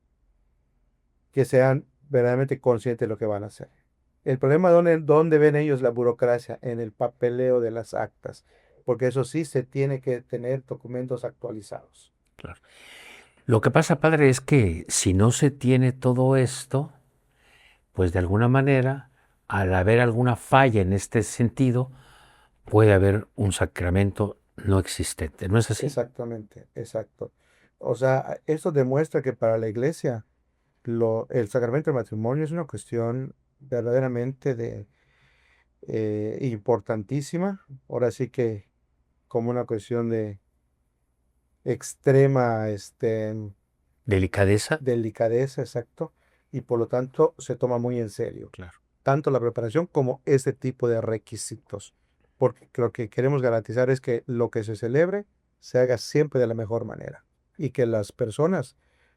que sean verdaderamente conscientes de lo que van a hacer. El problema donde ven ellos la burocracia, en el papeleo de las actas, porque eso sí se tiene que tener documentos actualizados. Claro. Lo que pasa, padre, es que si no se tiene todo esto, pues de alguna manera, al haber alguna falla en este sentido, puede haber un sacramento no existente. ¿No es así? Exactamente, exacto. O sea, esto demuestra que para la iglesia el sacramento del matrimonio es una cuestión verdaderamente importantísima. Ahora sí que como una cuestión de extrema Delicadeza. delicadeza, exacto, y por lo tanto se toma muy en serio, Claro. tanto la preparación como este tipo de requisitos, porque lo que queremos garantizar es que lo que se celebre se haga siempre de la mejor manera y que las personas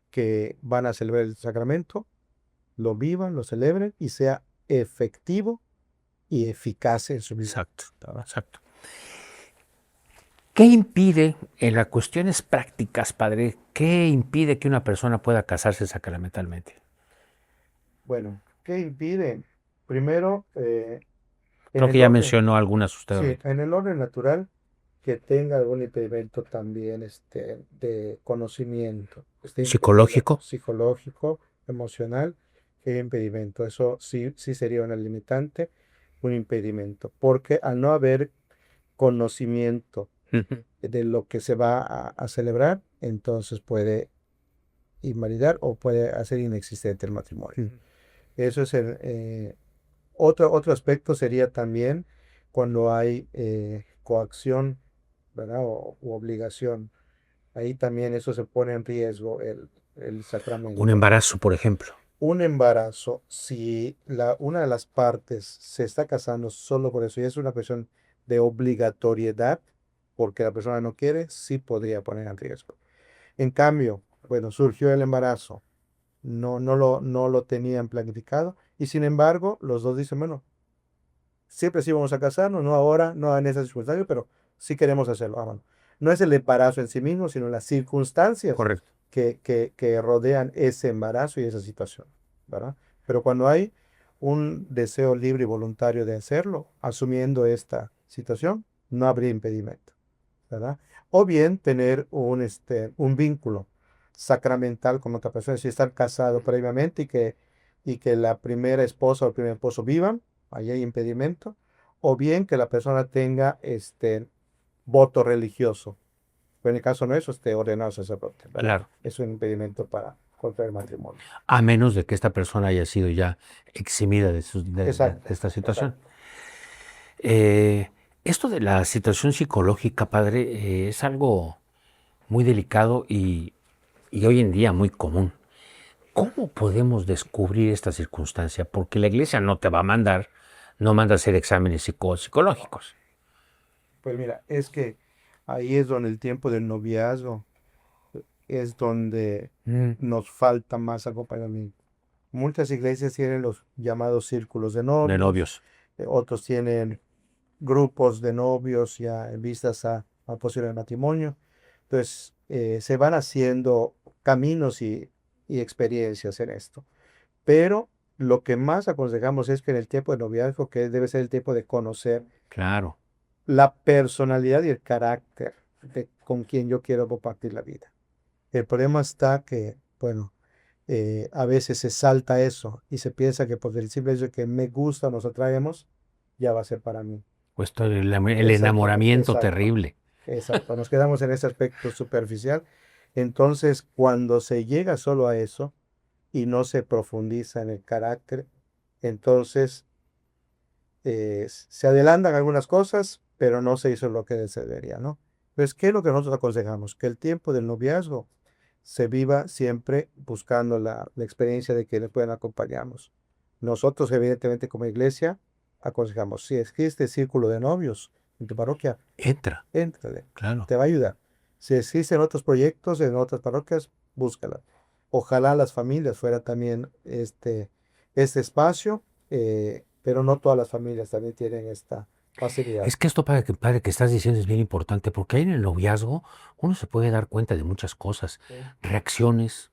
que van a celebrar el sacramento lo vivan, lo celebren y sea efectivo y eficaz en su vida. Exacto, exacto. ¿Qué impide, en las cuestiones prácticas, padre, qué impide que una persona pueda casarse sacramentalmente? Bueno, ¿qué impide? Primero, en Creo que el ya orden, mencionó algunas usted sí, ahorita. en el orden natural, que tenga algún impedimento también de conocimiento, esté impedido, Psicológico. psicológico, emocional, que impedimento. Eso sí, sí sería una limitante, un impedimento, porque al no haber conocimiento Ujú. de lo que se va a celebrar, entonces puede invalidar o puede hacer inexistente el matrimonio. Ujú. Eso es otro aspecto sería también cuando hay coacción, ¿verdad? U obligación. Ahí también eso se pone en riesgo el Un sacramento. embarazo, por ejemplo. Un embarazo, si una de las partes se está casando solo por eso y es una cuestión de obligatoriedad, porque la persona no quiere, sí podría poner en riesgo. En cambio, bueno, surgió el embarazo, no lo tenían planificado y sin embargo los dos dicen, bueno, siempre sí vamos a casarnos, no ahora, no en esas circunstancias, pero sí queremos hacerlo. Bueno, no es el embarazo en sí mismo, sino las circunstancias Correcto. que rodean ese embarazo y esa situación, ¿verdad? Pero cuando hay un deseo libre y voluntario de hacerlo, asumiendo esta situación, no habría impedimento, ¿verdad? O bien tener un vínculo sacramental con otra persona, si estar casado previamente y que la primera esposa o el primer esposo vivan, ahí hay impedimento, o bien que la persona tenga voto religioso, pero en el caso no eso, ordenado sacerdote, ¿verdad? Claro. Es un impedimento para contraer matrimonio. A menos de que esta persona haya sido ya eximida de Exacto, esta situación. exacto. Esto de la situación psicológica, padre, es algo muy delicado y hoy en día muy común. ¿Cómo podemos descubrir esta circunstancia? Porque la iglesia no te va a mandar, no manda a hacer exámenes psicológicos. Pues mira, es que ahí es donde el tiempo del noviazgo es donde Mm. nos falta más acompañamiento. Muchas iglesias tienen los llamados círculos de De novios, novios. otros tienen grupos de novios ya en vistas a posible matrimonio. Entonces, se van haciendo caminos y experiencias en esto. Pero lo que más aconsejamos es que en el tiempo de noviazgo, que debe ser el tiempo de conocer Claro. la personalidad y el carácter con quien yo quiero compartir la vida. El problema está que, bueno, a veces se salta eso y se piensa que por el simple hecho de que me gusta o nos atraemos, ya va a ser para mí. Pues todo el Exactamente, enamoramiento exacto, terrible. exacto. Nos quedamos en ese aspecto superficial. Entonces, cuando se llega solo a eso y no se profundiza en el carácter, entonces se adelantan algunas cosas, pero no se hizo lo que se debería, ¿no? Pues, ¿qué es lo que nosotros aconsejamos? Que el tiempo del noviazgo se viva siempre buscando la experiencia de quienes puedan acompañarnos. Nosotros, evidentemente, como iglesia, aconsejamos, si existe círculo de novios en tu parroquia, Entra, éntrale, claro. te va a ayudar. Si existen otros proyectos en otras parroquias, búscala. Ojalá las familias fuera también este espacio, pero no todas las familias también tienen esta facilidad. Es que esto, padre, que estás diciendo es bien importante, porque ahí en el noviazgo uno se puede dar cuenta de muchas cosas, Sí, reacciones,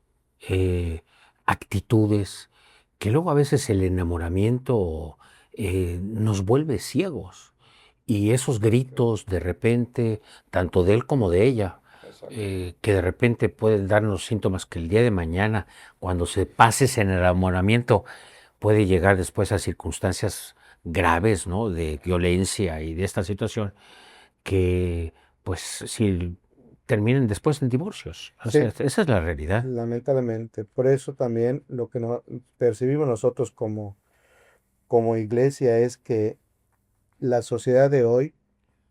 eh, actitudes, que luego a veces el enamoramiento nos vuelve ciegos. Y esos gritos de repente, tanto de él como de ella, exacto. que de repente pueden darnos síntomas que el día de mañana, cuando se pase ese enamoramiento, puede llegar después a circunstancias graves, ¿no? De violencia y de esta situación, que pues si terminen después en divorcios. O sea, Sí, esa es la realidad. lamentablemente. Por eso también lo que percibimos nosotros como iglesia es que la sociedad de hoy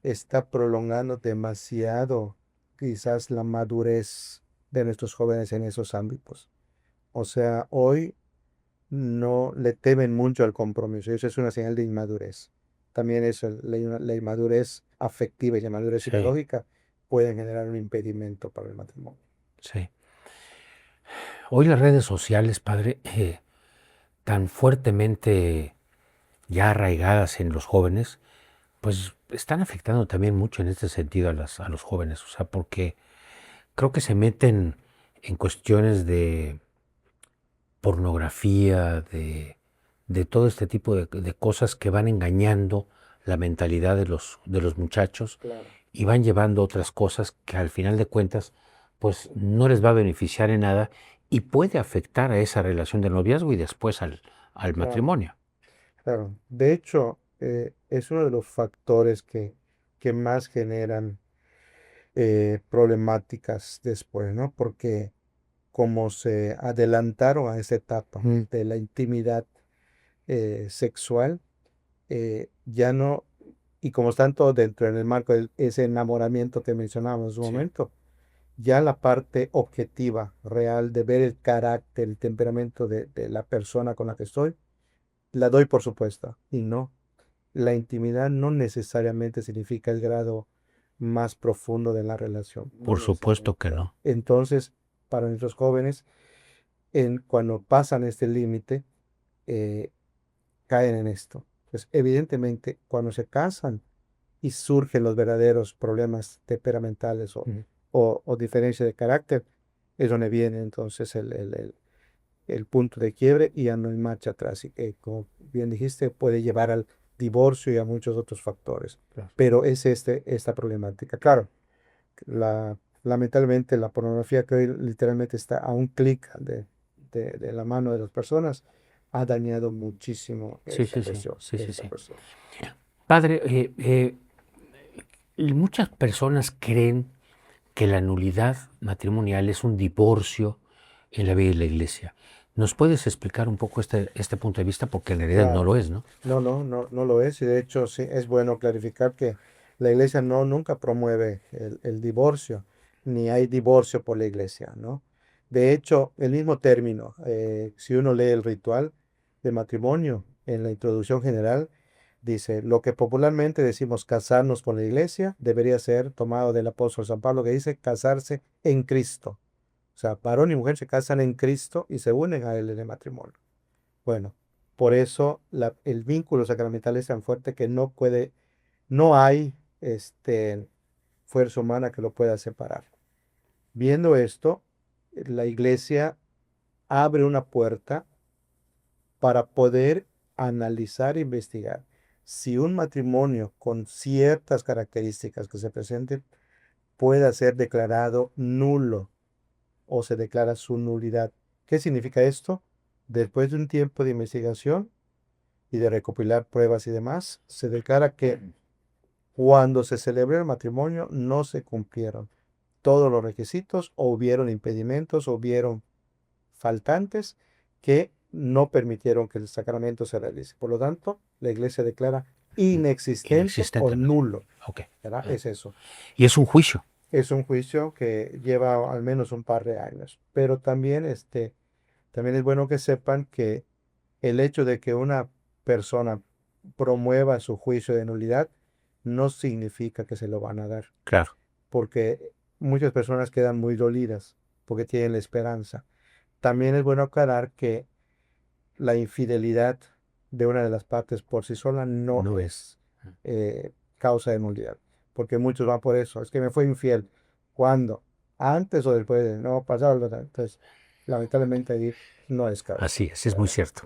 está prolongando demasiado quizás la madurez de nuestros jóvenes en esos ámbitos. O sea, hoy no le temen mucho al compromiso y eso es una señal de inmadurez. También eso, la inmadurez afectiva y la inmadurez Sí, psicológica pueden generar un impedimento para el matrimonio. sí. Hoy las redes sociales, padre, tan fuertemente ya arraigadas en los jóvenes, pues están afectando también mucho en este sentido a los jóvenes. O sea, porque creo que se meten en cuestiones de pornografía, de todo este tipo de cosas que van engañando la mentalidad de los muchachos Claro, y van llevando otras cosas que al final de cuentas pues no les va a beneficiar en nada y puede afectar a esa relación del noviazgo y después al claro, matrimonio. claro. De hecho, es uno de los factores que más generan problemáticas después, ¿no? Porque como se adelantaron a esa etapa de la intimidad sexual, ya no, y como están todos dentro en el marco de ese enamoramiento que mencionábamos en su Sí. momento, ya la parte objetiva, real, de ver el carácter, el temperamento de la persona con la que estoy, la doy por supuesta. Y no, la intimidad no necesariamente significa el grado más profundo de la relación, no Por supuesto necesariamente. que no. Entonces, para nuestros jóvenes, cuando pasan este límite, eh, caen en esto. Pues evidentemente, cuando se casan y surgen los verdaderos problemas temperamentales Ujú. o diferencia de carácter, es donde viene entonces el punto de quiebre y ya no hay marcha atrás. Y que, como bien dijiste, puede llevar al divorcio y a muchos otros factores. Claro. Pero es esta problemática. Claro, lamentablemente la pornografía que hoy literalmente está a un clic de la mano de las personas ha dañado muchísimo Sí, esta sí, sí, cuestión, sí, sí, esta sí. cuestión. Padre, y muchas personas creen que la nulidad matrimonial es un divorcio en la vida de la iglesia. ¿Nos puedes explicar un poco este punto de vista? Porque en realidad no Claro. lo es, ¿no? No, no, no, no lo es. Y de hecho, sí, es bueno clarificar que la iglesia no nunca promueve el divorcio, ni hay divorcio por la iglesia, ¿no? De hecho, el mismo término, si uno lee el ritual de matrimonio en la introducción general, dice, lo que popularmente decimos casarnos por la iglesia debería ser tomado del apóstol San Pablo que dice casarse en Cristo. O sea, varón y mujer se casan en Cristo y se unen a él en el matrimonio. Bueno, por eso el vínculo sacramental es tan fuerte que no hay fuerza humana que lo pueda separar. Viendo esto, la iglesia abre una puerta para poder analizar e investigar si un matrimonio con ciertas características que se presenten pueda ser declarado nulo o se declara su nulidad. ¿Qué significa esto? Después de un tiempo de investigación y de recopilar pruebas y demás, se declara que cuando se celebró el matrimonio no se cumplieron todos los requisitos o hubieron impedimentos o hubieron faltantes que no permitieron que el sacramento se realice. Por lo tanto, la iglesia declara inexistente o Inexistente. nulo. Ok. ¿Verdad? Es eso. Y es un juicio. Es un juicio que lleva al menos un par de años. Pero también, también es bueno que sepan que el hecho de que una persona promueva su juicio de nulidad no significa que se lo van a dar, Claro. porque muchas personas quedan muy dolidas porque tienen la esperanza. También es bueno aclarar que la infidelidad de una de las partes por sí sola no No es causa de nulidad, porque muchos van por eso, es que me fue infiel. ¿Cuándo? ¿Antes o después? No, pasado. Entonces, lamentablemente ahí no es causa. Así es muy cierto.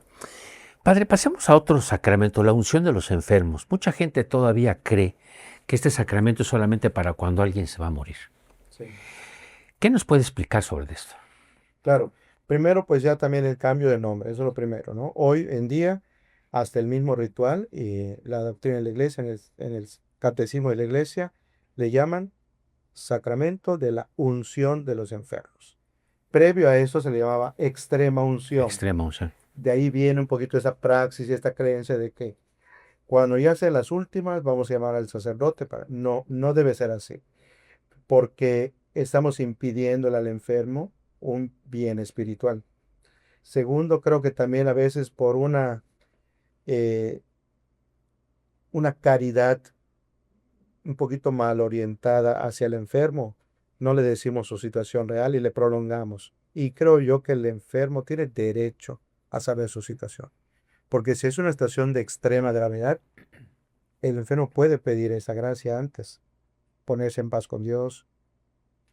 Padre, pasemos a otro sacramento, la unción de los enfermos. Mucha gente todavía cree que este sacramento es solamente para cuando alguien se va a morir. Sí. ¿Qué nos puede explicar sobre esto? Claro, primero pues ya también el cambio de nombre, eso es lo primero, ¿no? Hoy en día, hasta el mismo ritual y la doctrina de la iglesia, en el catecismo de la iglesia, le llaman sacramento de la unción de los enfermos. Previo a eso se le llamaba extrema unción. Extrema unción. De ahí viene un poquito esa praxis y esta creencia de que cuando ya sean las últimas, vamos a llamar al sacerdote. No, no debe ser así, porque estamos impidiéndole al enfermo un bien espiritual. Segundo, creo que también a veces por eh, una caridad un poquito mal orientada hacia el enfermo, no le decimos su situación real y le prolongamos. Y creo yo que el enfermo tiene derecho a saber su situación. Porque si es una situación de extrema gravedad, el enfermo puede pedir esa gracia antes, ponerse en paz con Dios,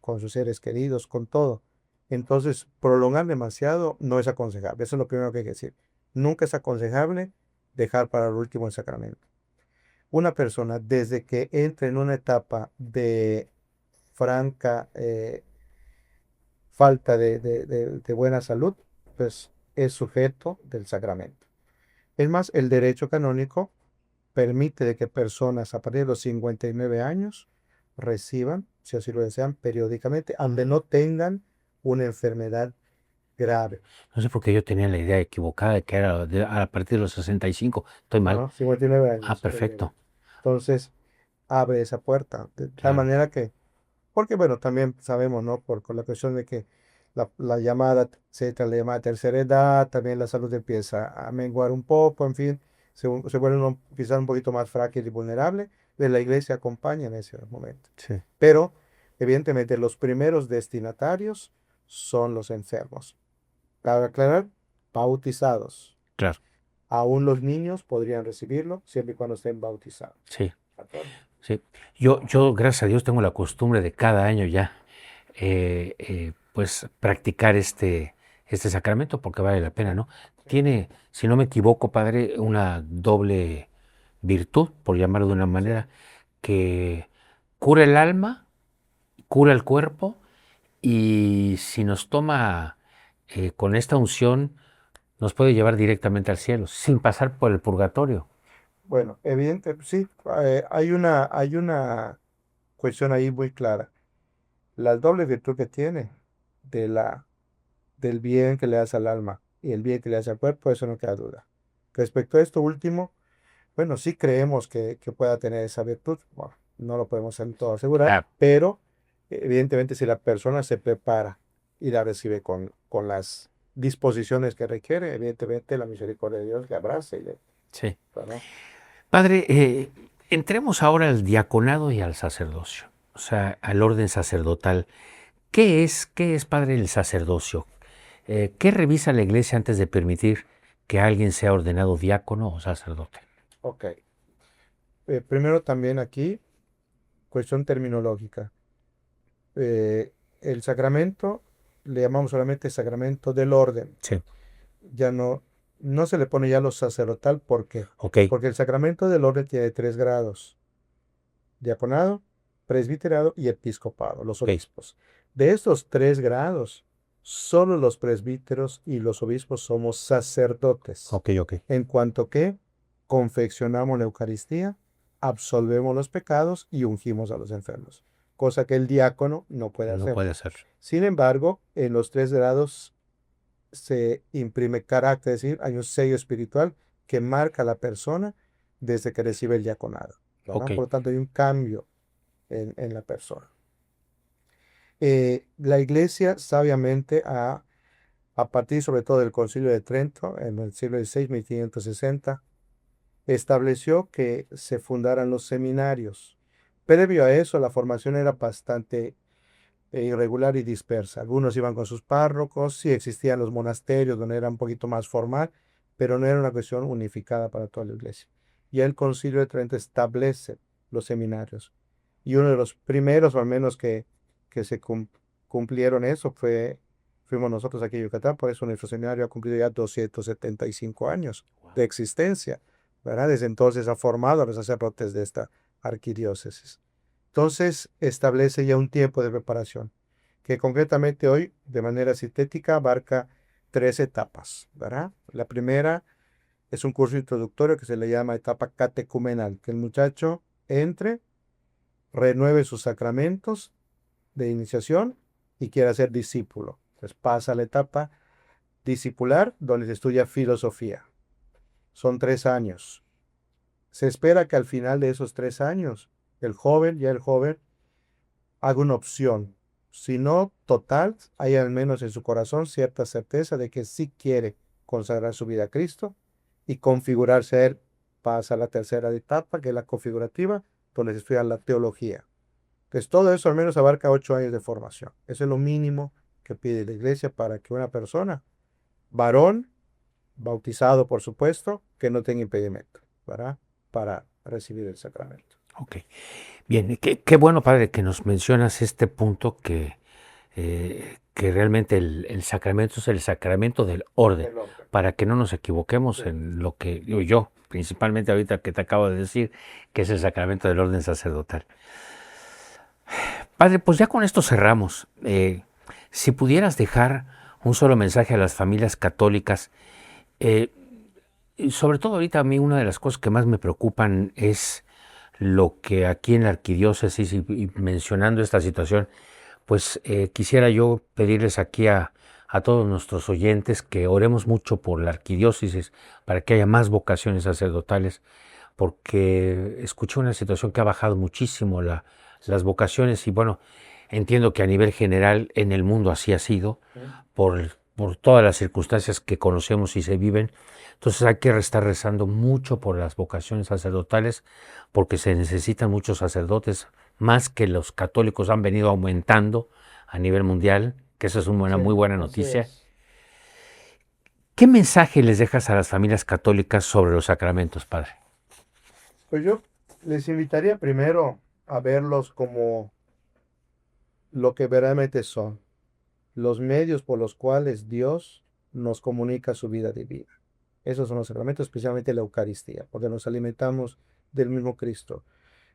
con sus seres queridos, con todo. Entonces, prolongar demasiado no es aconsejable. Eso es lo primero que hay que decir. Nunca es aconsejable dejar para el último el sacramento. Una persona, desde que entra en una etapa de franca falta de buena salud, pues es sujeto del sacramento. Es más, el derecho canónico permite de que personas a partir de los 59 años reciban, si así lo desean, periódicamente, aunque no tengan una enfermedad grave. No sé por qué yo tenía la idea equivocada de que era a partir de los 65. Estoy mal. ¿No? 59 años. Ah, perfecto. Entonces, abre esa puerta. De tal Claro. manera que, porque bueno, también sabemos, ¿no? Con la cuestión de que la llamada, etcétera, la llamada tercera edad, también la salud empieza a menguar un poco, en fin, se vuelve uno quizás un poquito más frágil y vulnerable, de la iglesia acompaña en ese momento. Sí. Pero, evidentemente, los primeros destinatarios son los enfermos. Cabe aclarar, bautizados. Claro. Aún los niños podrían recibirlo siempre y cuando estén bautizados. Sí. Sí. Yo, gracias a Dios, tengo la costumbre de cada año ya, pues, practicar este sacramento porque vale la pena, ¿no? Tiene, si no me equivoco, padre, una doble virtud, por llamarlo de una manera, que cura el alma, cura el cuerpo, y si nos toma con esta unción, nos puede llevar directamente al cielo, sin pasar por el purgatorio. Bueno, evidente, sí, hay una cuestión ahí muy clara. La doble virtud que tiene del bien que le hace al alma y el bien que le hace al cuerpo, eso no queda duda. Respecto a esto último, bueno, sí creemos que pueda tener esa virtud. Bueno, no lo podemos en todo asegurar, Claro. pero evidentemente si la persona se prepara y la recibe con las disposiciones que requiere, evidentemente la misericordia de Dios le abraza y le, Sí. ¿no? Padre, entremos ahora al diaconado y al sacerdocio, o sea, al orden sacerdotal. ¿Qué es, padre, el sacerdocio? ¿Qué revisa la iglesia antes de permitir que alguien sea ordenado diácono o sacerdote? Ok. Primero también aquí, cuestión terminológica. El sacramento le llamamos solamente sacramento del orden. Sí. Ya no se le pone ya lo sacerdotal. ¿Por qué? Ok. Porque el sacramento del orden tiene 3 grados: diaconado, presbiterado y episcopado, los Ok. obispos. De estos 3 grados, solo los presbíteros y los obispos somos sacerdotes. Ok. En cuanto que confeccionamos la Eucaristía, absolvemos los pecados y ungimos a los enfermos, cosa que el diácono no puede No hacer. puede ser. Sin embargo, en los 3 grados se imprime carácter, es decir, hay un sello espiritual que marca a la persona desde que recibe el diaconado, ¿verdad? Ok. Por lo tanto, hay un cambio en la persona. La Iglesia sabiamente a partir sobre todo del Concilio de Trento, en el siglo XVI, 1560, estableció que se fundaran los seminarios. Previo a eso, la formación era bastante irregular y dispersa. Algunos iban con sus párrocos, sí existían los monasterios donde era un poquito más formal, pero no era una cuestión unificada para toda la Iglesia. Ya el Concilio de Trento establece los seminarios. Y uno de los primeros, o al menos que se cumplieron eso, fuimos nosotros aquí en Yucatán. Por eso nuestro seminario ha cumplido ya 275 años de existencia, ¿verdad? Desde entonces ha formado a los sacerdotes de esta arquidiócesis. Entonces establece ya un tiempo de preparación, que concretamente hoy, de manera sintética, abarca 3 etapas, ¿verdad? La primera es un curso introductorio que se le llama etapa catecumenal, que el muchacho entre, renueve sus sacramentos de iniciación y quiera ser discípulo. Entonces pasa a la etapa discipular, donde se estudia filosofía. Son 3 años. Se espera que al final de esos 3 años, el joven haga una opción. Si no total, hay al menos en su corazón cierta certeza de que sí quiere consagrar su vida a Cristo y configurarse a Él. Pasa a la tercera etapa, que es la configurativa, donde se estudia la teología. Entonces todo eso al menos abarca 8 años de formación. Eso es lo mínimo que pide la Iglesia para que una persona, varón, bautizado por supuesto, que no tenga impedimento, ¿verdad? Para recibir el sacramento. Ok. Bien, qué bueno, padre, que nos mencionas este punto que realmente el sacramento es el sacramento del orden, El orden. para que no nos equivoquemos Sí. en lo que digo yo, principalmente ahorita que te acabo de decir, que es el sacramento del orden sacerdotal. Padre, pues ya con esto cerramos. Si pudieras dejar un solo mensaje a las familias católicas, y sobre todo ahorita a mí una de las cosas que más me preocupan es lo que aquí en la arquidiócesis y mencionando esta situación, pues quisiera yo pedirles aquí a todos nuestros oyentes que oremos mucho por la arquidiócesis para que haya más vocaciones sacerdotales, porque escuché una situación que ha bajado muchísimo las vocaciones y bueno, entiendo que a nivel general en el mundo así ha sido por todas las circunstancias que conocemos y se viven. Entonces hay que estar rezando mucho por las vocaciones sacerdotales porque se necesitan muchos sacerdotes, más que los católicos han venido aumentando a nivel mundial, que eso es una muy buena noticia. ¿Qué mensaje les dejas a las familias católicas sobre los sacramentos, padre? Pues yo les invitaría primero a verlos como lo que verdaderamente son, los medios por los cuales Dios nos comunica su vida divina. Esos son los sacramentos, especialmente la Eucaristía, porque nos alimentamos del mismo Cristo.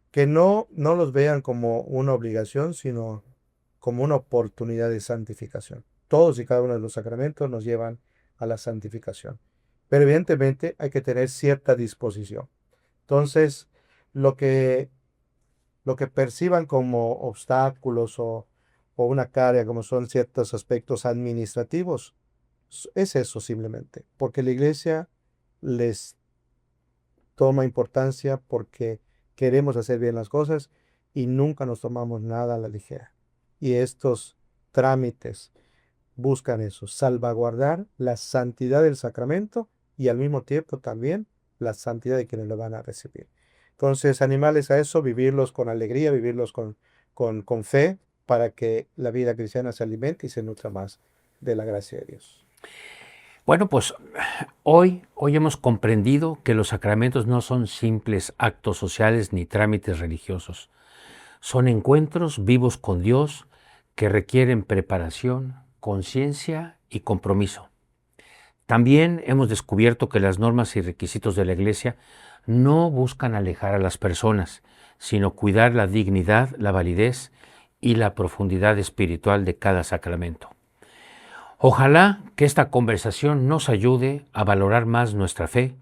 Que no los vean como una obligación, sino como una oportunidad de santificación. Todos y cada uno de los sacramentos nos llevan a la santificación. Pero evidentemente hay que tener cierta disposición. Entonces, lo que perciban como obstáculos o una carga, como son ciertos aspectos administrativos, es eso simplemente, porque la Iglesia les toma importancia porque queremos hacer bien las cosas y nunca nos tomamos nada a la ligera. Y estos trámites buscan eso, salvaguardar la santidad del sacramento y al mismo tiempo también la santidad de quienes lo van a recibir. Entonces, animarles a eso, vivirlos con alegría, vivirlos con fe, para que la vida cristiana se alimente y se nutra más de la gracia de Dios. Bueno, pues hoy hemos comprendido que los sacramentos no son simples actos sociales ni trámites religiosos. Son encuentros vivos con Dios que requieren preparación, conciencia y compromiso. También hemos descubierto que las normas y requisitos de la Iglesia no buscan alejar a las personas, sino cuidar la dignidad, la validez y la profundidad espiritual de cada sacramento. Ojalá que esta conversación nos ayude a valorar más nuestra fe,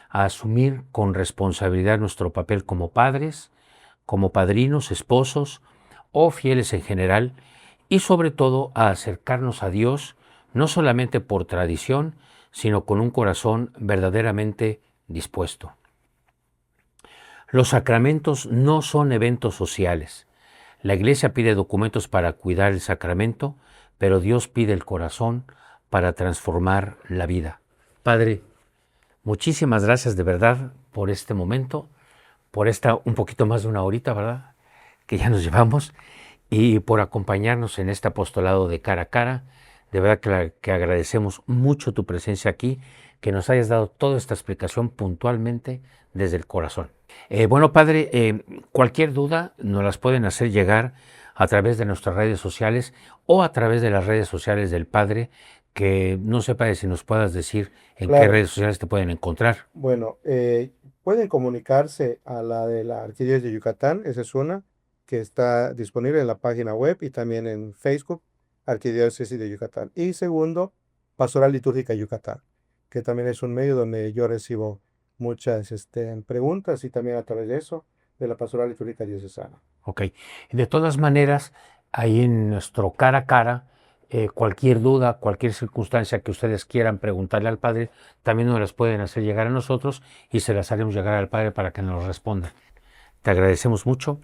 a asumir con responsabilidad nuestro papel como padres, como padrinos, esposos o fieles en general, y sobre todo a acercarnos a Dios no solamente por tradición, sino con un corazón verdaderamente dispuesto. Los sacramentos no son eventos sociales. La Iglesia pide documentos para cuidar el sacramento, pero Dios pide el corazón para transformar la vida. Padre, muchísimas gracias de verdad por este momento, por esta un poquito más de una horita, ¿verdad?, que ya nos llevamos, y por acompañarnos en este apostolado de cara a cara. De verdad que agradecemos mucho tu presencia aquí, que nos hayas dado toda esta explicación puntualmente desde el corazón. Bueno, Padre, cualquier duda nos las pueden hacer llegar a través de nuestras redes sociales o a través de las redes sociales del Padre, que no sé, Padre, si nos puedas decir en qué Claro. redes sociales te pueden encontrar. Bueno, pueden comunicarse a la de la Arquidiócesis de Yucatán, esa es una, que está disponible en la página web y también en Facebook, Arquidiócesis de Yucatán. Y segundo, Pastoral Litúrgica Yucatán, que también es un medio donde yo recibo muchas preguntas y también a través de eso, de la Pastoral Litúrgica Diocesana. Ok. De todas maneras, ahí en nuestro cara a cara, cualquier duda, cualquier circunstancia que ustedes quieran preguntarle al Padre, también nos las pueden hacer llegar a nosotros y se las haremos llegar al Padre para que nos responda. Te agradecemos mucho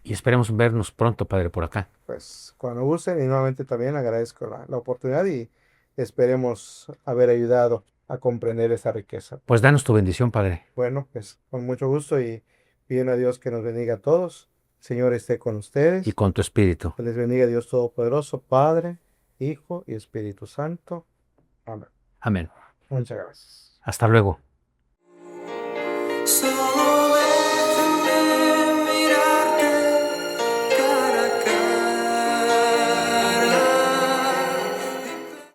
y esperemos vernos pronto, Padre, por acá. Pues cuando gusten y nuevamente también agradezco la oportunidad y esperemos haber ayudado a comprender esa riqueza. Pues danos tu bendición, Padre. Bueno, pues con mucho gusto y pidiendo a Dios que nos bendiga a todos. Señor esté con ustedes. Y con tu espíritu. Que les bendiga Dios Todopoderoso, Padre, Hijo y Espíritu Santo. Amén. Amén. Muchas gracias. Hasta luego.